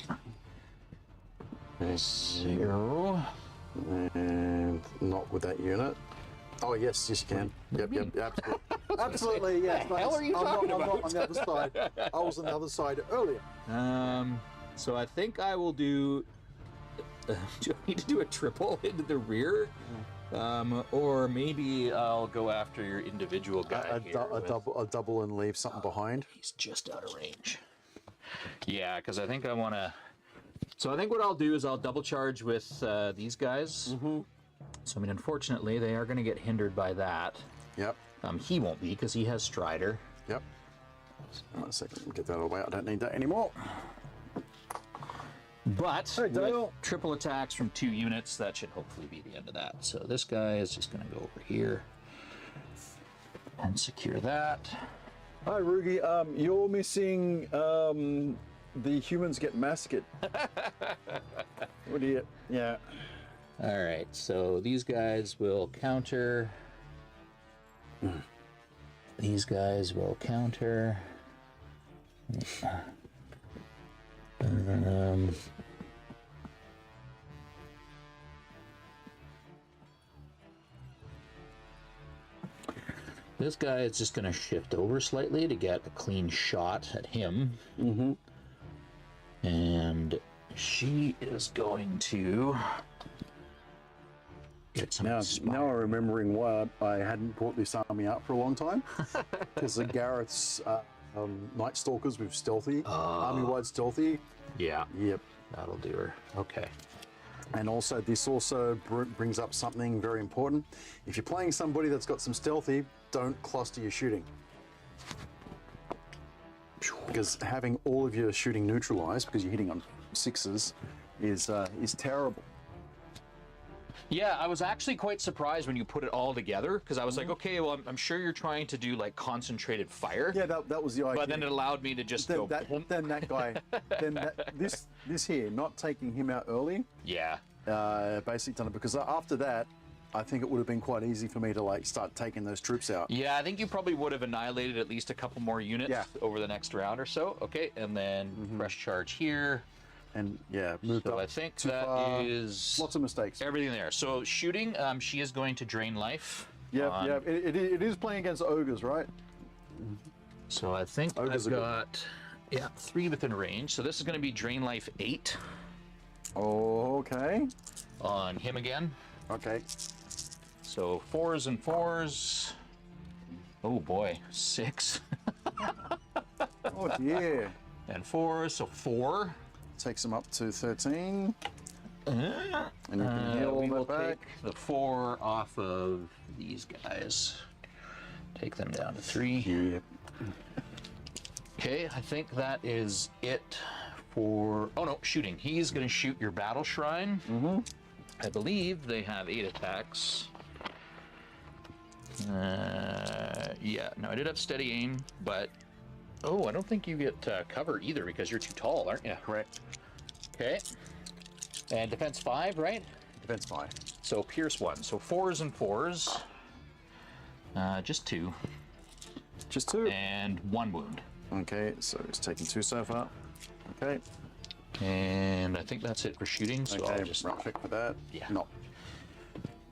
0. And not with that unit. Oh, yes, you can. Yep, absolutely. Absolutely, yes. What the hell are you talking I'm about? not on the other side. I was on the other side earlier. So I think I will do. Do I need to do a triple into the rear? Or maybe I'll go after your individual guy A double and leave something behind. He's just out of range. Yeah, because I think I want to. So I think what I'll do is I'll double charge with these guys. So I mean, unfortunately, they are going to get hindered by that. Yep. He won't be because he has Strider. Yep. One second, get that away. I don't need that anymore. But Hey, Dale. with triple attacks from 2 units, that should hopefully be the end of that. So this guy is just going to go over here and secure that. Hi, Rugi. You're missing the humans get massacred. What do you? Yeah. All right, so these guys will counter. These guys will counter. This guy is just going to shift over slightly to get a clean shot at him. Mm-hmm. And she is going to get some. Now I'm remembering why I hadn't brought this army out for a long time. Because of Gareth's Night Stalkers with stealthy, army-wide stealthy. Yeah. Yep. That'll do her. Okay. And also, this also brings up something very important. If you're playing somebody that's got some stealthy, don't cluster your shooting. Because having all of your shooting neutralized, because you're hitting on sixes, is terrible. Yeah, I was actually quite surprised when you put it all together, because I was like, okay, well, I'm sure you're trying to do like concentrated fire. Yeah, that was the idea. But then it allowed me to just then go. that guy, this here, not taking him out early. Yeah. Basically done it, because after that, I think it would have been quite easy for me to like start taking those troops out. Yeah, I think you probably would have annihilated at least a couple more units over the next round or so. Okay, and then fresh charge here. And yeah, moved up. So I think that is lots of mistakes. everything there. So shooting, she is going to drain life. Yeah, it is playing against ogres, right? So I think Ogres I've got 3 within range. So this is going to be drain life 8 Okay. on him again. Okay. So 4s and 4s. Oh boy, 6 Oh dear. and 4s. So 4. Takes them up to 13. And you can heal We all will that back. take the 4 off of these guys. Take them down to 3. Yep. Okay, I think that is it for. Oh no, shooting. He's going to shoot your battle shrine. I believe they have 8 attacks. Yeah, no, I did have steady aim, but I don't think you get cover either because you're too tall, aren't you? Correct. Okay. And defense 5, right? Defense 5. So pierce 1. So 4s and 4s. Just 2. Just 2. And 1 wound. Okay, so it's taking 2 so far. Okay. And I think that's it for shooting. So Okay, I'll just right click for that. Yeah. No.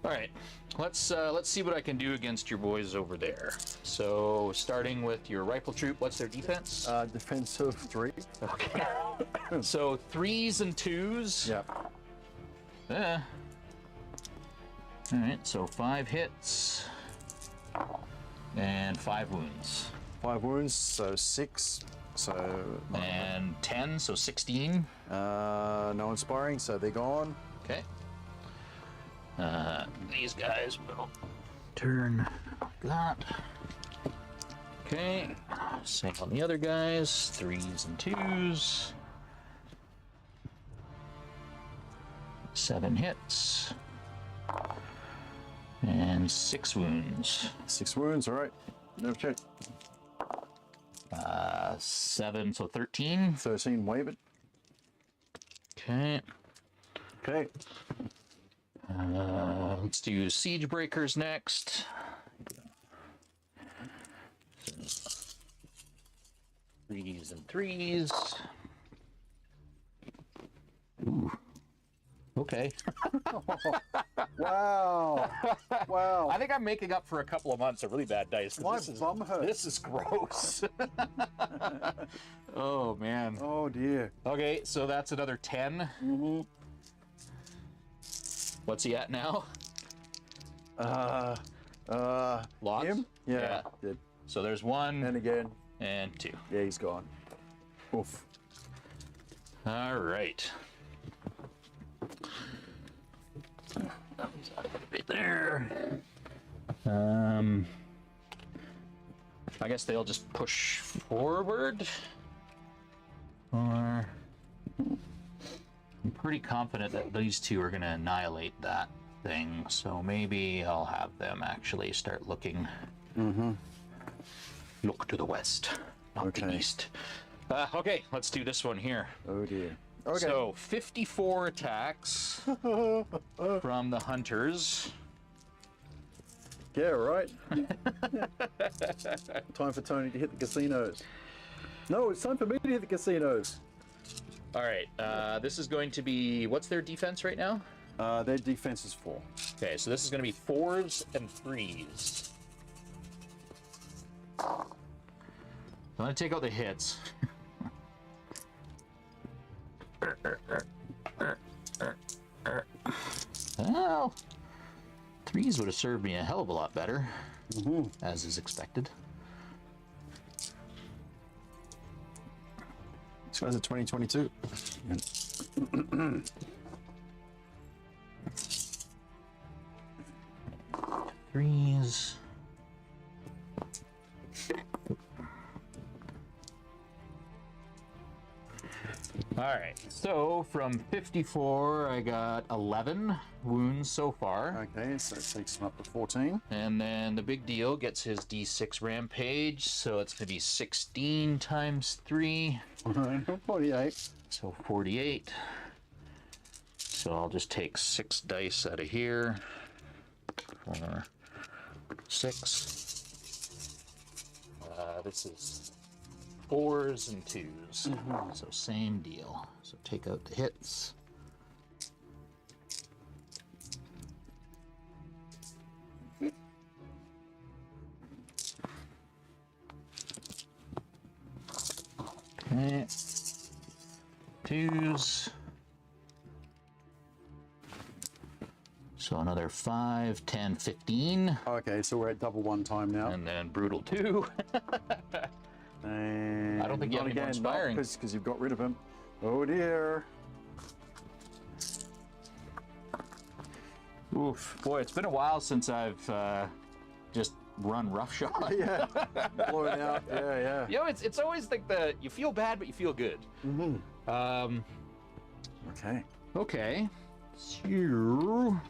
All right, let's see what I can do against your boys over there. So starting with your rifle troop, what's their defense? Defensive 3. Okay. So 3s and 2s. Yep. All right, so 5 hits and 5 wounds. 5 wounds, so 6. So And 10, so 16. no inspiring, so they're gone. Okay. These guys will turn like that. Okay. Same on the other guys. 3s and 2s. 7 hits. And 6 wounds. 6 wounds, all right. No check. 7, so 13. 13, wave it. Okay. Okay. Let's do siege breakers next. 3s and 3s. Ooh. Okay. Wow. Wow. I think I'm making up for a couple of months of really bad dice. My bum hurts. This is gross. Oh man. Oh dear. Okay, so that's another 10. Mm-hmm. What's he at now? Lots? Him? Yeah. Did. So there's 1 And again. and 2. Yeah, he's gone. Oof. All right. Right there. I guess they'll just push forward. Or I'm pretty confident that these 2 are going to annihilate that thing. So maybe I'll have them actually start looking. Look to the west, not the Okay. east. Okay, let's do this one here. Oh dear. Okay. So 54 attacks from the hunters. Yeah, right. Time for Tony to hit the casinos. No, it's time for me to hit the casinos. All right, this is going to be, what's their defense right now? Their defense is 4. Okay, so this is going to be 4s and 3s. I'm going to take out the hits. Well, 3s would have served me a hell of a lot better, as is expected. This guy's a 2022. Threes. All right, so from 54, I got 11 wounds so far. Okay, so it takes him up to 14. And then the big deal gets his D6 rampage, so it's going to be 16 times 3. 48. So 48. So I'll just take 6 dice out of here. 4, 6. This is 4s and 2s. So same deal. So take out the hits. Okay. 2s. So another 5, 10, 15. Okay, so we're at double 1 time now. And then brutal 2. And I don't think you have any more inspiring. because you've got rid of him. Oh dear. Oof. Boy, it's been a while since I've just run roughshod. Yeah. Blowing out. Yeah, yeah. You know, it's always like you feel bad, but you feel good. Okay. Okay. So,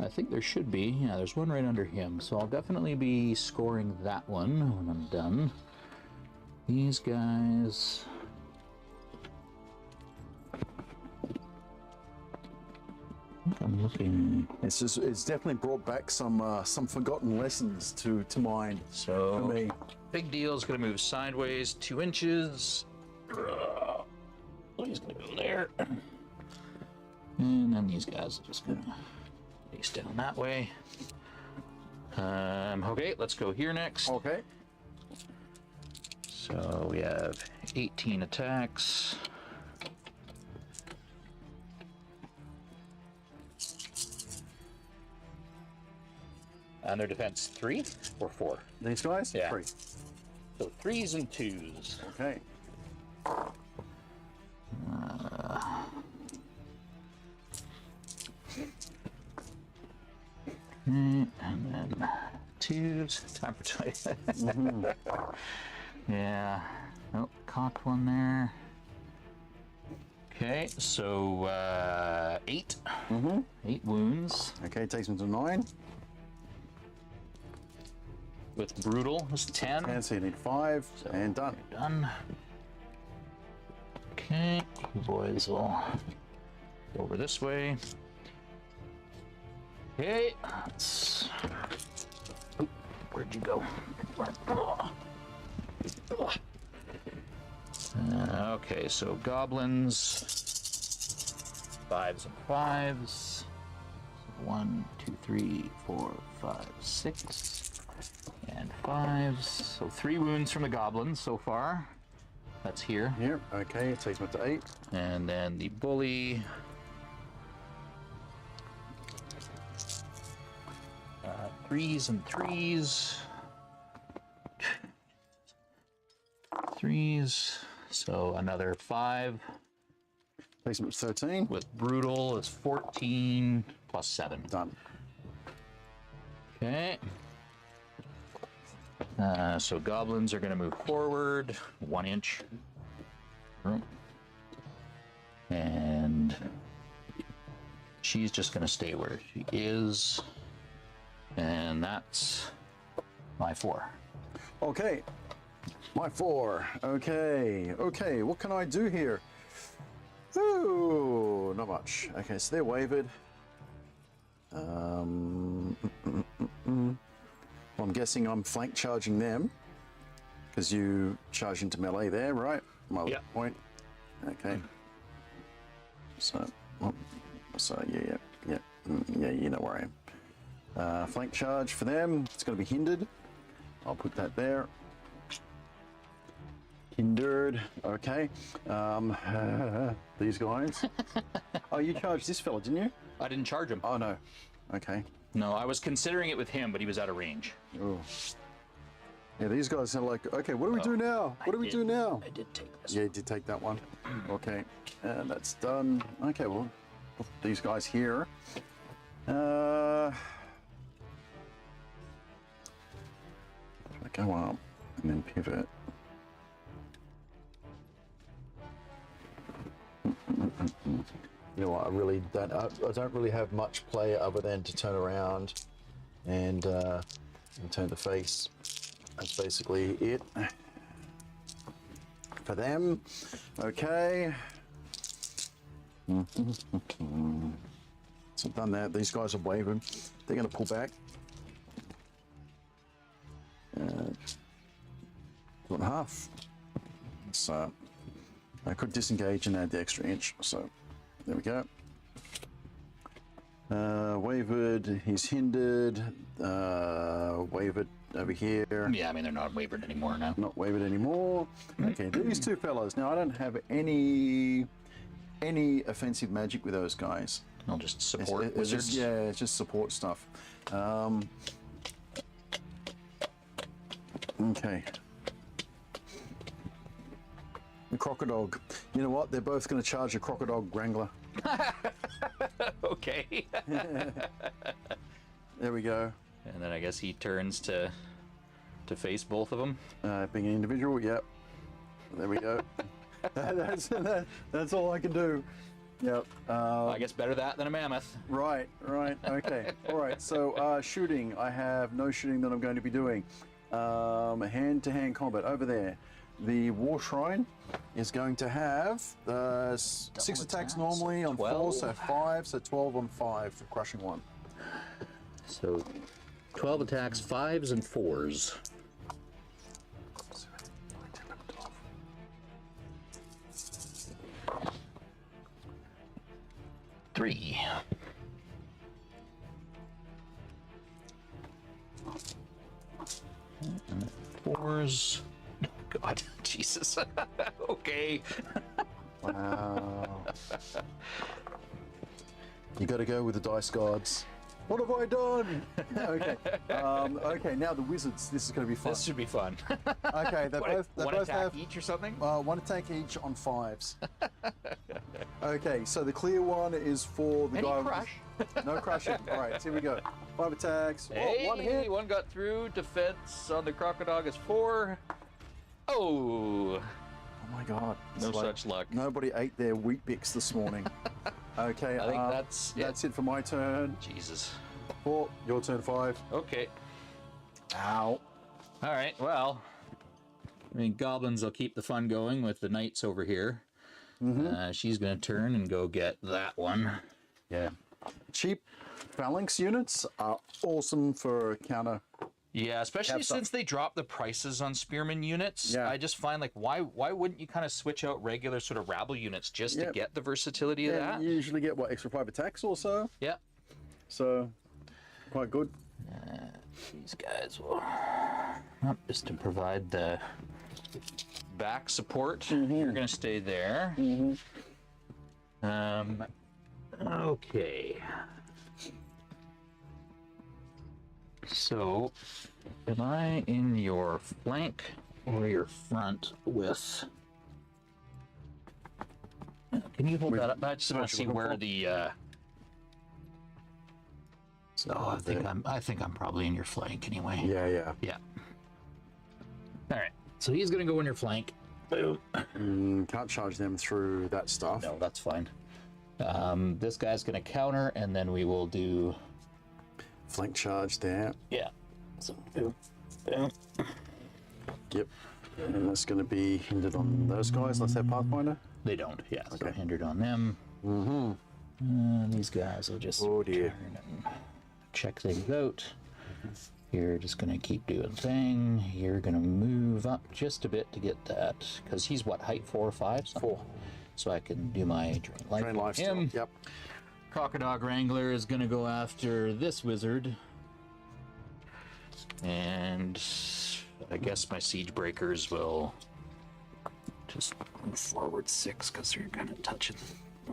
I think there should be. Yeah, there's one right under him. So I'll definitely be scoring that one when I'm done. These guys. I'm looking. It's definitely brought back some forgotten lessons to mind So for me. big deal is going to move sideways 2 inches. Oh, he's going to go there. And then these guys are just going to face down that way. Okay, let's go here next. Okay. So we have 18 attacks. And their defense 3 or 4? These guys? Yeah. 3. So 3s and 2s. Okay. And then 2s. Time for twice. Yeah. Oh, cocked one there. Okay, so 8. 8 wounds. Okay, takes him to 9. With brutal is 10. And so you need 5, and done. Done. Okay, you boys will go over this way. Okay, let's. Oop, where'd you go? Okay, so goblins, 5s and 5s. 1, 2, 3, 4, 5, 6. And 5s. So 3 wounds from the goblins so far. That's here. Here. Okay, it takes him up to 8. And then the bully. 3s and 3s. 3s. So another 5. Takes him up to 13. With brutal is 14 plus 7. Done. Okay. So goblins are going to move forward 1 inch. And she's just going to stay where she is. And that's my 4. Okay. My 4. Okay. Okay. What can I do here? Ooh, not much. Okay, so they're wavered. I'm guessing I'm flank charging them because you charge into melee there, right? My point. Okay. So, yeah, you know where I am. Flank charge for them. It's going to be hindered. I'll put that there. Hindered. Okay. These guys. Oh, you charged this fella, didn't you? I didn't charge him. Oh no. Okay. No, I was considering it with him, but he was out of range. Oh. Yeah, these guys are like, okay, what do we do now? What do we do now? I did take this. Yeah, you did take that one. Okay, and that's done. Okay, well, put these guys here. I go up and then pivot. You know what? I don't really have much play other than to turn around and turn to face. That's basically it for them. Okay. So I've done that. These guys are waving. They're going to pull back. 2.5. So I could disengage and add the extra inch. So there we go. Wavered. He's hindered. Wavered over here. Yeah, I mean, they're not wavered anymore now. Not wavered anymore. Okay, these two fellas. Now I don't have any offensive magic with those guys. I'll just support It's wizards. just, yeah, it's just support stuff. Okay. The crocodile. You know what? They're both going to charge a crocodile wrangler. Okay. There we go. And then I guess he turns to face both of them. Being an individual, yep. There we go. That's all I can do. Yep. I guess better that than a mammoth. Right, okay. All right, so shooting. I have no shooting that I'm going to be doing. Hand-to-hand combat over there. The War Shrine is going to have 6 attacks normally on 4, so 5, so 12 on 5 for crushing 1. So 12 attacks, 5s and 4s. Three. And 4s. God, Jesus. Okay. Wow. You got to go with the dice gods. What have I done? Okay. Okay. Now the wizards. This is going to be fun. This should be fun. Okay. They both attack have each or something? 1 attack each on 5s. Okay. So the clear one is for the Any guy. crush? No crushing. All right. So here we go. 5 attacks. Hey, 1 hit. one got through. Defense on the crocodile is 4. Oh. Oh my God. No It's such luck. Nobody ate their wheat bix this morning. Okay. I think that's it for my turn. Jesus. 4. Your turn. 5. Okay. Ow. All right. Well, I mean, goblins will keep the fun going with the knights over here. She's going to turn and go get that one. Yeah. Cheap phalanx units are awesome for counter. Yeah, especially Have some. since they dropped the prices on spearman units. Yeah. I just find, like, why wouldn't you kind of switch out regular sort of rabble units just to get the versatility of that? You usually get, what, extra 5 attacks or so? Yeah. So, quite good. These guys will... just to provide the back support. You're going to stay there. Okay. So, am I in your flank or your front with... Can you hold that up? I just want to see where the... So I think I'm probably in your flank anyway. Yeah. All right. So he's gonna go in your flank. Boom. Can't charge them through that stuff. No, that's fine. This guy's gonna counter, and then we will do... Flank charge there. Yeah. So boom, boom. Yep. And that's going to be hindered on those guys. Let's have Pathfinder. They don't, yeah. So Okay. hindered on them. These guys will just Oh, dear. turn and check things out. You're just going to keep doing thing. You're going to move up just a bit to get that. Because he's what, height 4 or 5? Something? 4. So I can do my drain life. Train on life him. Yep. Crocodile Wrangler is going to go after this wizard. And I guess my siege breakers will just move forward 6 because they're kind of touching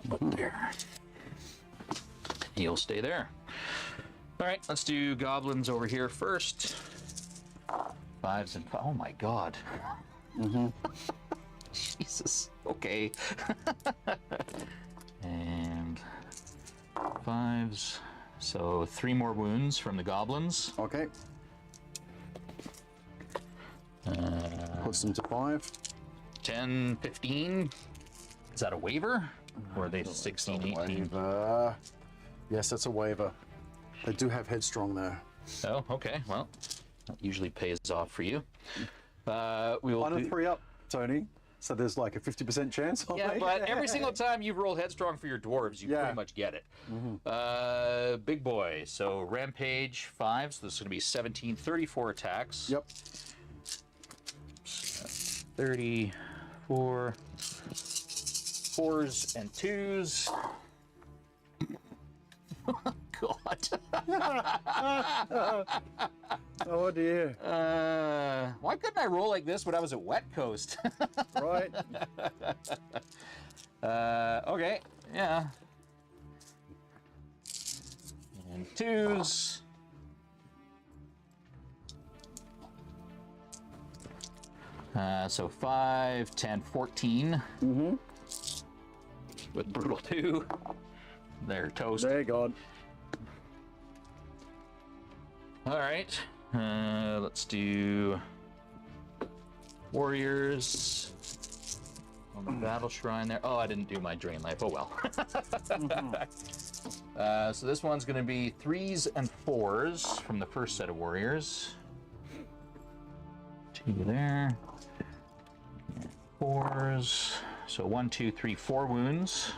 but there. He'll stay there. All right, let's do goblins over here first. 5s and oh my god. Jesus. Okay. And 5s. So 3 more wounds from the goblins. Okay. Puts them to 5. 10, 15. Is that a waiver? Or are they 16, 18? Waiver. Yes, that's a waiver. They do have headstrong there. Oh, okay. Well, that usually pays off for you. We will 1 and 3 up, Tony. So there's like a 50% chance. Yeah, but every single time you've rolled headstrong for your dwarves, you pretty much get it. Big boy. So rampage 5. So this is going to be 17, 34 attacks. Yep. 34. 4s and 2s. God. Oh dear. Why couldn't I roll like this when I was at Wet Coast? Right. Okay, yeah. And 2s. So 5, 10, 14. With Brutal 2. They're toast. There, God. All right. Let's do warriors on the battle shrine there. Oh, I didn't do my drain life. Oh well. So this one's going to be 3s and 4s from the first set of warriors. 2 there. 4s. So 1, 2, 3, 4 wounds.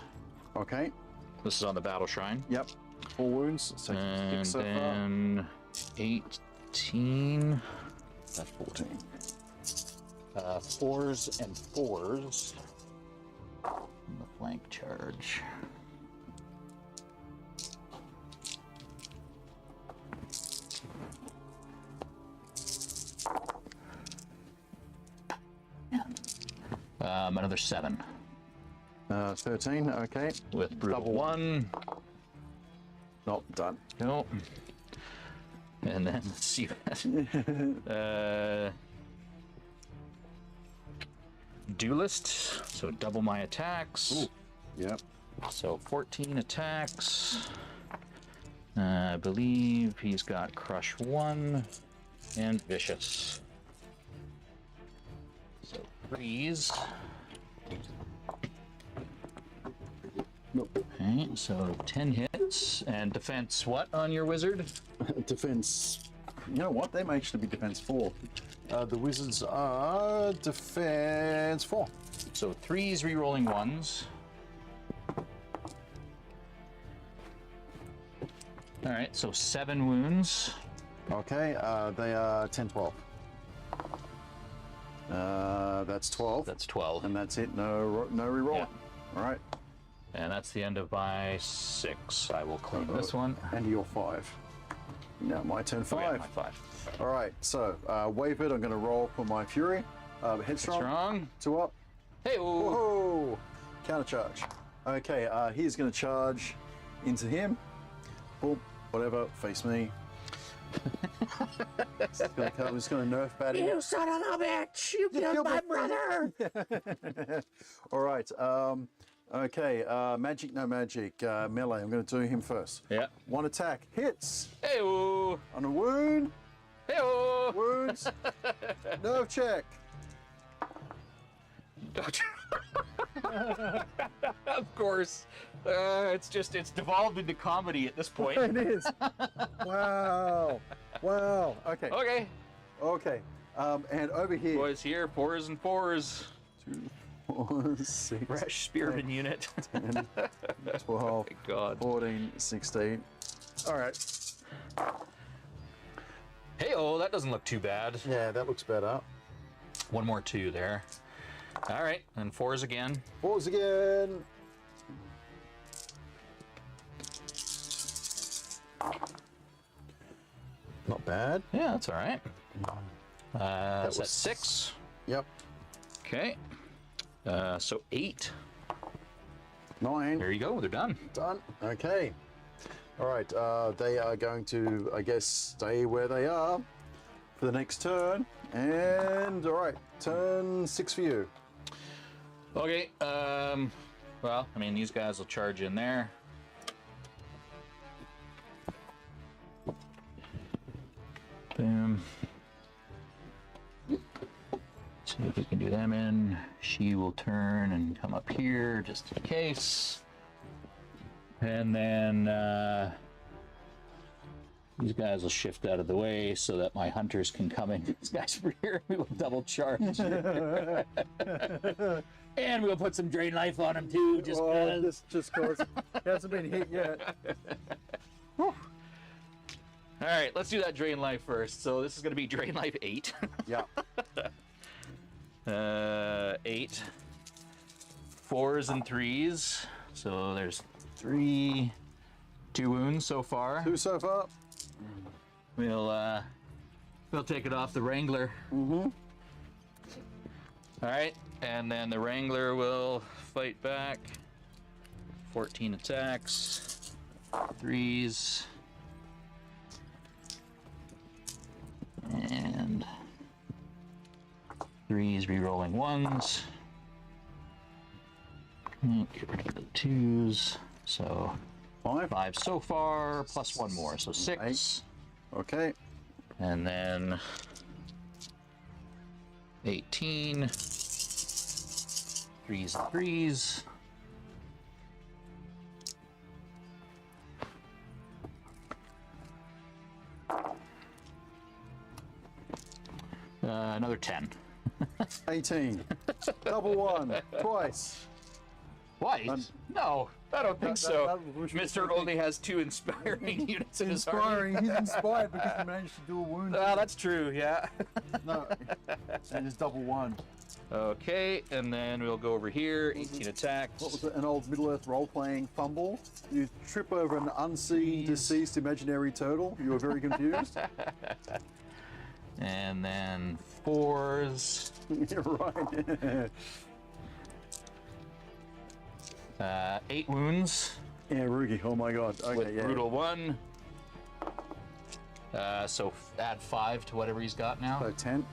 Okay. This is on the battle shrine. Yep. 4 wounds. So And so far. then 18. That's 14. 4s and 4s. And the flank charge. Another 7 13. Okay. with brutal Double. 1. Not done. Nope. And then let's see. Duelist. So double my attacks. Ooh. Yep. So 14 attacks. I believe he's got Crush 1 and Vicious. So 3s. Nope. Okay, so 10 hits. And defense what on your wizard? Defense. You know what? They may actually be defense 4. The wizards are defense 4. So 3s rerolling 1s. All right, so 7 wounds. Okay. They are 10, 12. That's 12. That's 12. And that's it. No reroll. Yeah. All right. And that's the end of my 6. I will claim this one. And your 5. Now my turn. 5. Oh, yeah, my 5. All right. So wavered. I'm going to roll for my fury. Headstrong. Strong. 2 up. Hey, Whoa! Counter charge. Okay, he's going to charge into him. Boom, whatever, face me. He's going to nerf bat him. You son of a bitch! You killed my brother! All right. Okay. Magic, no magic. Melee. I'm going to do him first. Yeah. 1 attack hits Hey, on a wound. hey, Wounds. Nerve check. Of course. It's devolved into comedy at this It point. is. Wow. Wow. Okay. Okay. Okay. And over here, Boys here, 4s and 4s. 2, 4, 6, Fresh spearman unit. 10, 12, My God. 14, 16. All right. Hey, oh, that doesn't look too bad. Yeah, that looks better. One more 2 there. All right, and 4s again. 4s again. Not bad. Yeah, that's all right. That's was 6. Yep. Okay. So 8. 9. There you go. They're done. Done. Okay. All right. They are going to, I guess, stay where they are for the next turn. And all right, turn 6 for you. Okay. Well, I mean, these guys will charge in there. Boom. See if we can do them in. She will turn and come up here just in case. And then these guys will shift out of the way so that my hunters can come in. These guys over here, we will double charge. And we'll put some drain life on him too, just because. Just because he hasn't been hit yet. All right, let's do that drain life first. So this is going to be drain life 8. Yeah. 8. 4s and 3s. So there's 3, 2 wounds so far. 2 so far. We'll take it off the Wrangler. Mm-hmm. All right, and then the Wrangler will fight back. 14 attacks. 3s. And 3s re-rolling 1s. Get rid of the 2s. So 5 so far, plus 1 more, so 6. Okay. And then 18. 3s and 3s. Another 10. 18. Double 1. Twice. Twice? No, I don't think so. that was- Mr. only has 2 inspiring units in his army. Inspiring. He's inspired because he managed to do a wound. Ah, that's true, yeah. No. And it's double 1. Okay, and then we'll go over here. 18 attacks. What was it? An old Middle-earth role-playing fumble? You trip over an unseen, deceased imaginary turtle. You were very confused. And then 4s. Yeah, right. 8 wounds. Yeah, Rugi. Oh my God. Okay, With yeah. brutal 1. So add 5 to whatever he's got now. So 10.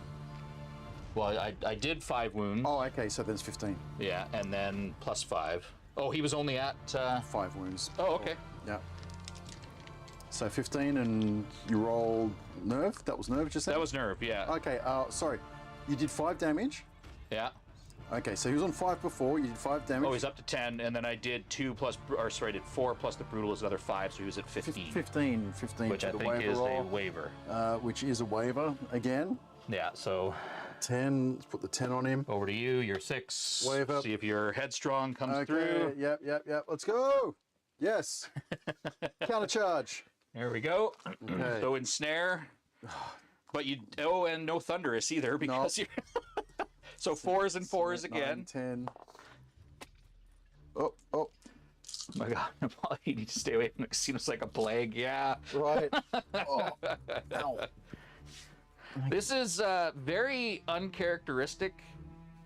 Well, I did 5 wounds. Oh, okay. So there's 15. Yeah, and then plus 5. Oh, he was only at. 5 wounds. Oh, okay. Yeah. So 15, and you rolled nerve. That was nerve, just said? That was nerve, yeah. Okay. Sorry. You did 5 damage. Yeah. Okay, so he was on 5 before. You did 5 damage. Oh, he's up to 10, and then I did 2 plus, or sorry, I did 4 plus the brutal is another 5, so he was at 15. 15, Which for I the think waiver is roll, a waiver. which is a waiver again. Yeah, so 10. Let's put the 10 on him. over to you, you're 6. Waiver. See if your headstrong comes Okay. through. Yep. Let's go. Yes. Countercharge. There we go. Okay. So ensnare. But you, oh, and no thunderous either, because you're. So 4s and 4s again. 9, 10. Oh. Oh my God, you need to stay away from it. It seems like a plague, yeah. Right. Oh. Ow. This is very uncharacteristic.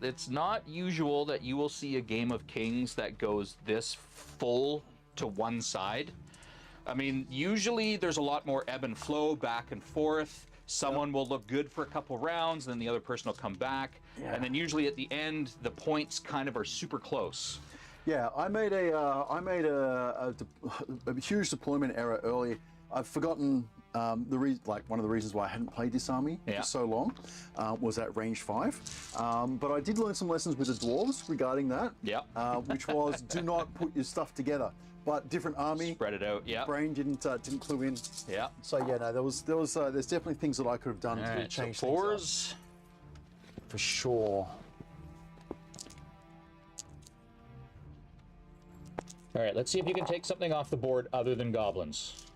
It's not usual that you will see a game of Kings that goes this full to one side. I mean, usually there's a lot more ebb and flow, back and forth. Someone will look good for a couple rounds, then the other person will come back. Yeah. And then usually at the end, the points kind of are super close. Yeah, I made a huge deployment error early. I've forgotten one of the reasons why I hadn't played this army for so long was at range 5. But I did learn some lessons with the dwarves regarding that. Yeah. Which was do not put your stuff together. But different army. Spread it out. Yeah. Brain didn't clue in. Yeah. So yeah, no, there's definitely things that I could have done to All right, change so things 4s. up. for sure. All right, let's see if you can take something off the board other than goblins.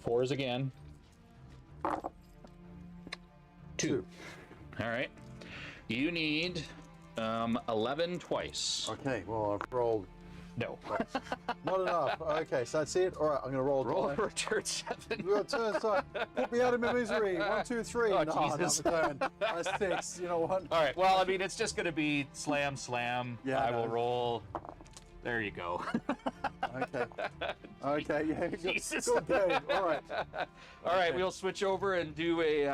4s again. 2. All right. You need 11 twice. Okay, well, I've rolled. No. Not enough. Okay, so that's it. All right, I'm going to roll. Roll for a turn 7. We'll turn, so put me out of my misery. 1, 2, 3. Oh, no, Jesus. not a turn. That's 6. You know what? All right. Well, I mean, it's just going to be slam, slam. Yeah, I I will know. roll. There you go. Okay. Okay, yeah. Jesus. Good game. All right. All right, we'll switch over and do a.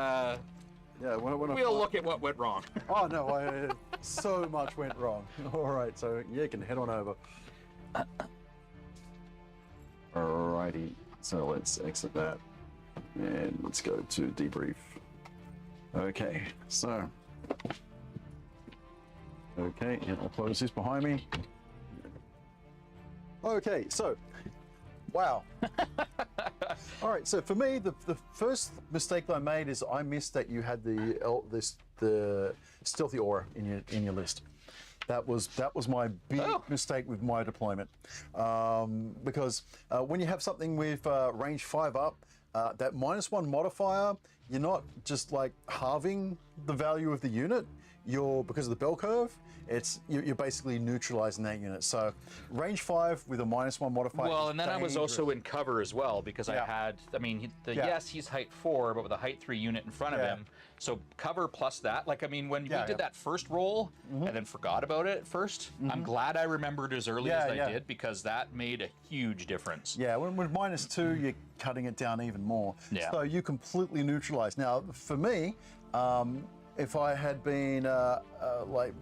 Yeah, We'll look at what went wrong. Oh, no, so much went wrong. All right, so yeah, you can head on over. Alrighty, so let's exit that and let's go to debrief. Okay, so. Okay, and I'll close this behind me. Okay, so. Wow. All right, so for me, the first mistake I made is I missed that you had the stealthy aura in your list. That was my big mistake with my deployment, because when you have something with range 5 up, that -1 modifier, you're not just like halving the value of the unit. Because of the bell curve, you're basically neutralizing that unit. So range 5 with a -1 modifier. Well, and then I was also in cover as well because Yeah. I had. I mean, Yeah. yes, he's height 4, but with a height 3 unit in front of Yeah. him. So cover plus that. Like, I mean, when Yeah, we did yeah. that first roll and then forgot about it at 1st, I'm glad I remembered as early Yeah, as I yeah. did because that made a huge difference. Yeah, when with -2, you're cutting it down even more. Yeah. So you completely neutralize. Now, for me, if I had been like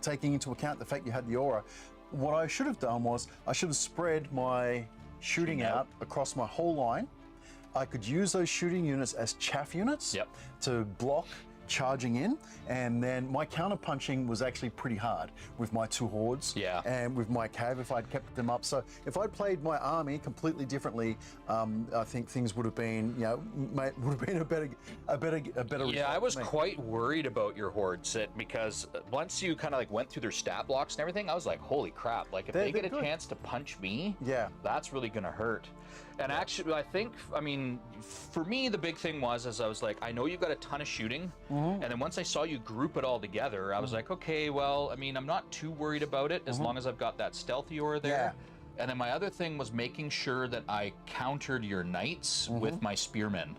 taking into account the fact you had the aura, what I should have done was I should have spread my shooting out across my whole line. I could use those shooting units as chaff units Yep. to block charging in, and then my counter punching was actually pretty hard with my 2 hordes and with my cav if I'd kept them up. So if I'd played my army completely differently, I think things would have been, would have been a better result. Yeah, I was for me. quite worried about your horde sit because once you kind of like went through their stat blocks and everything, I was like, holy crap! Like if they get a good. chance to punch me, Yeah. that's really gonna hurt. And actually, I mean, for me, the big thing was, I was like, I know you've got a ton of shooting, and then once I saw you group it all together, I was like, okay, well, I mean, I'm not too worried about it as long as I've got that stealthy aura there. And then my other thing was making sure that I countered your knights with my spearmen.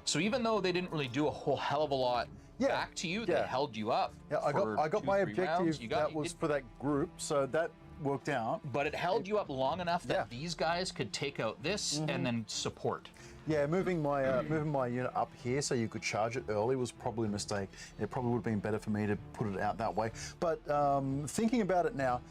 So even though they didn't really do a whole hell of a lot back to you, they held you up. Yeah, I got 2, my 3 rounds. objective. That was for that group, so that worked out. But it held you up long enough that these guys could take out this and then support. Yeah, moving my unit up here so you could charge it early was probably a mistake. It probably would have been better for me to put it out that way. But thinking about it now,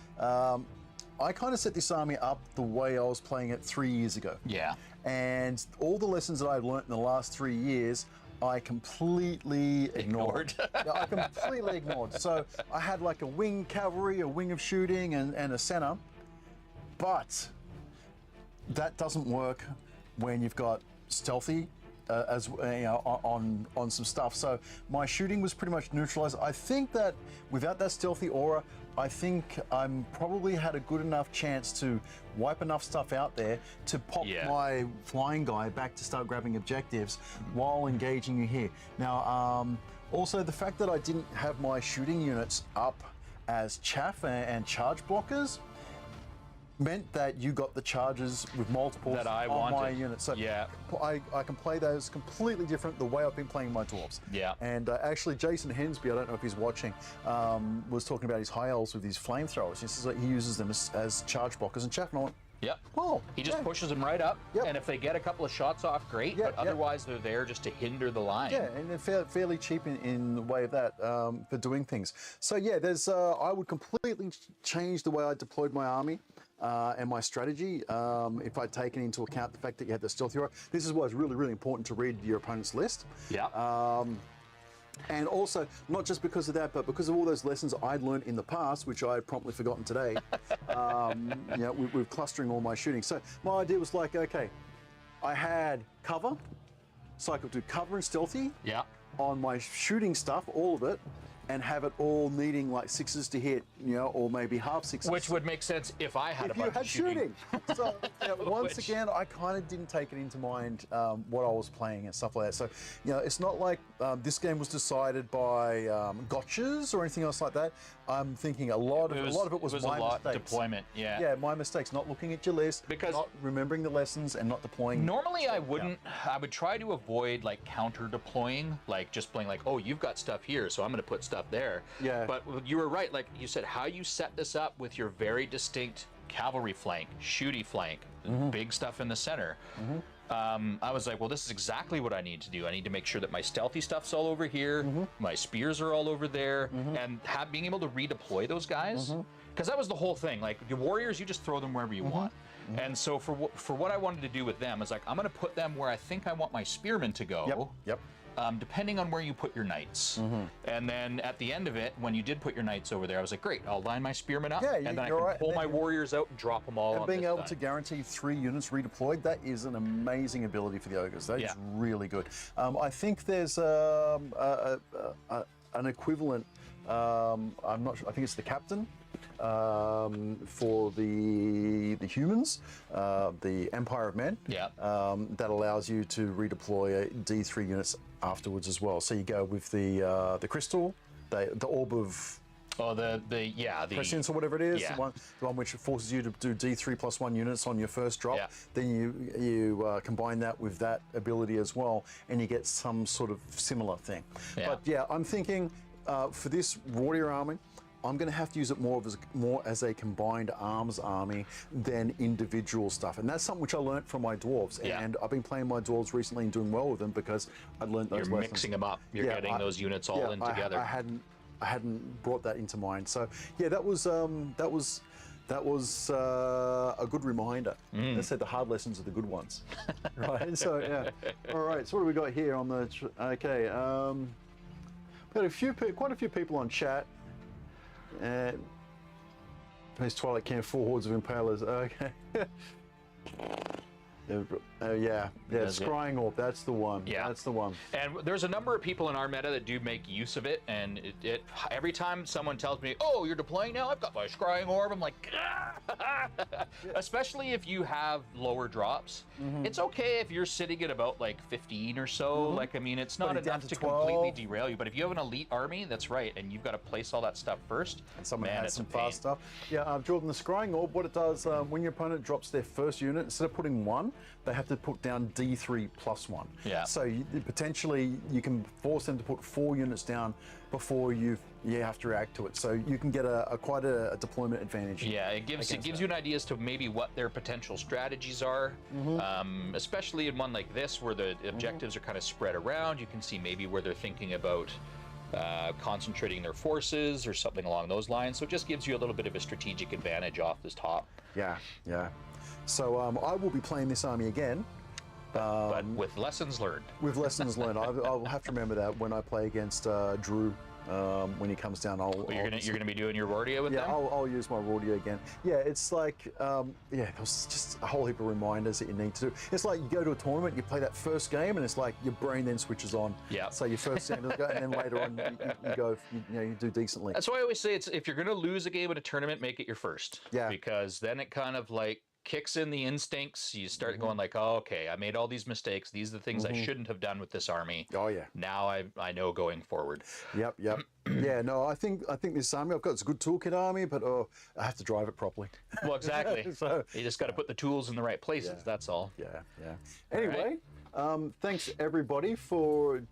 I kind of set this army up the way I was playing it 3 years ago. Yeah. And all the lessons that I've learned in the last 3 years, I completely ignored. Yeah, I completely ignored. So I had like a wing cavalry, a wing of shooting, and a center. But that doesn't work when you've got stealthy on some stuff. So my shooting was pretty much neutralized. I think that without that stealthy aura, I think I'm probably had a good enough chance to wipe enough stuff out there to pop my flying guy back to start grabbing objectives while engaging you here. Now, also the fact that I didn't have my shooting units up as chaff and charge blockers meant that you got the charges with multiples That I on my wanted. unit. So Yeah. I can play those completely different the way I've been playing my dwarves. Yeah. And actually, Jason Hensby, I don't know if he's watching, was talking about his high elves with his flamethrowers. He says that he uses them as charge blockers and chaff. And I went, Yep. oh, He just yeah. pushes them right up, Yep. and if they get a couple of shots off, great. Yep, But yep. otherwise, they're there just to hinder the line. Yeah, and they're fairly cheap in the way of that for doing things. So yeah, there's I would completely change the way I deployed my army and my strategy if I'd taken into account the fact that you had the stealthy aura. This is why it's really, really important to read your opponent's list. Yeah. And also, not just because of that, but because of all those lessons I'd learned in the past, which I had promptly forgotten today, with clustering all my shooting. So my idea was like, okay, I had cover, so I could do cover and stealthy Yeah. on my shooting stuff, all of it. and have it all needing like 6s to hit, or maybe half 6s. Which would make sense if I had a bunch of shooting. So once again, I kind of didn't take it into mind what I was playing and stuff like that. So it's not like this game was decided by gotchas or anything else like that. I'm thinking a lot of it was my mistakes. Deployment, yeah. Yeah, my mistakes, not looking at your list, because not remembering the lessons and not deploying. Normally I wouldn't. I would try to avoid like counter deploying, like just playing like, oh, you've got stuff here, so I'm going to put stuff there. Yeah. But you were right, like you said, how you set this up with your very distinct cavalry flank, shooty flank, big stuff in the center. I was like, well, this is exactly what I need to do. I need to make sure that my stealthy stuff's all over here, my spears are all over there, and being able to redeploy those guys. Because that was the whole thing. Like, your warriors, you just throw them wherever you want. And so for what I wanted to do with them is like, I'm going to put them where I think I want my spearmen to go. Yep. Depending on where you put your knights. And then at the end of it, when you did put your knights over there, I was like, great, I'll line my spearmen up, and then I can pull my warriors out and drop them all on and being able to guarantee 3 units redeployed, that is an amazing ability for the Ogres. That is really good. I think there's an equivalent, I'm not sure, I think it's the captain, for the humans, the Empire of Men, that allows you to redeploy D3 units afterwards as well. So you go with the crystal, the orb of prescience or whatever it is, the one which forces you to do D3 plus 1 units on your first drop. Then you combine that with that ability as well, and you get some sort of similar thing. But yeah, I'm thinking for this Rhordia army, I'm going to have to use it more as a combined arms army than individual stuff, and that's something which I learned from my dwarves. And I've been playing my dwarves recently and doing well with them because I'd learned those lessons. You're mixing them up. You're getting those units all in together. I hadn't brought that into mind. So yeah, that was a good reminder. They said the hard lessons are the good ones, right? So yeah. All right. So what do we got here on the? Okay. We've got quite a few people on chat. Plays Twilight Camp, 4 hordes of impalers. Okay. Scrying Orb, that's the one. That's the one. And there's a number of people in our meta that do make use of it, and every time someone tells me, oh, you're deploying now, I've got my Scrying Orb, I'm like, especially if you have lower drops. It's okay if you're sitting at about like 15 or so, like, I mean, it's not enough to completely derail you, but if you have an elite army, that's right, and you've got to place all that stuff first, and someone has some fast stuff. Yeah, Jordan, the Scrying Orb, what it does, when your opponent drops their first unit, instead of putting 1, they have to put down D3 plus 1. So potentially you can force them to put 4 units down before you have to react to it. So you can get quite a deployment advantage. Yeah, it gives you an idea as to maybe what their potential strategies are, especially in one like this where the objectives are kind of spread around. You can see maybe where they're thinking about concentrating their forces or something along those lines. So it just gives you a little bit of a strategic advantage off this top. Yeah. So I will be playing this army again. But with lessons learned. With lessons learned. I'll have to remember that when I play against Drew. When he comes down, you're gonna be doing your Rhordia with them? Yeah, I'll use my Rhordia again. Yeah, it's like, there's just a whole heap of reminders that you need to do. It's like you go to a tournament, you play that first game, and it's like your brain then switches on. Yeah. So your first game doesn't go, and then later on you do decently. That's why I always say if you're gonna lose a game in a tournament, make it your first. Yeah. Because then it kind of like kicks in the instincts. You start going like, oh, okay, I made all these mistakes. These are the things I shouldn't have done with this army. Oh yeah. Now I know going forward. Yep. Yeah, no, I think this army it's a good toolkit army, but I have to drive it properly. Well, exactly. So you just got to put the tools in the right places. That's all. Yeah. Anyway. Thanks everybody for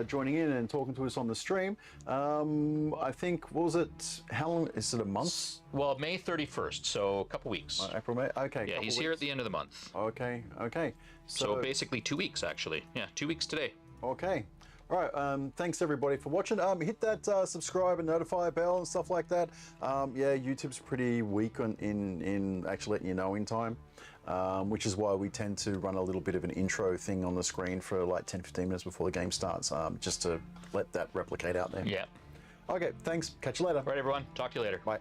joining in and talking to us on the stream. I think, what was it? How long is it? A month? Well, May 31st, so a couple weeks. April, May. Okay. Yeah, he's here at the end of the month. Okay. So basically 2 weeks, actually. Yeah, 2 weeks today. Okay. All right. Thanks everybody for watching. Hit that subscribe and notify bell and stuff like that. YouTube's pretty weak in actually letting you know in time. Which is why we tend to run a little bit of an intro thing on the screen for like 10-15 minutes before the game starts, just to let that replicate out there. Yeah. Okay, thanks. Catch you later. All right, everyone. Talk to you later. Bye.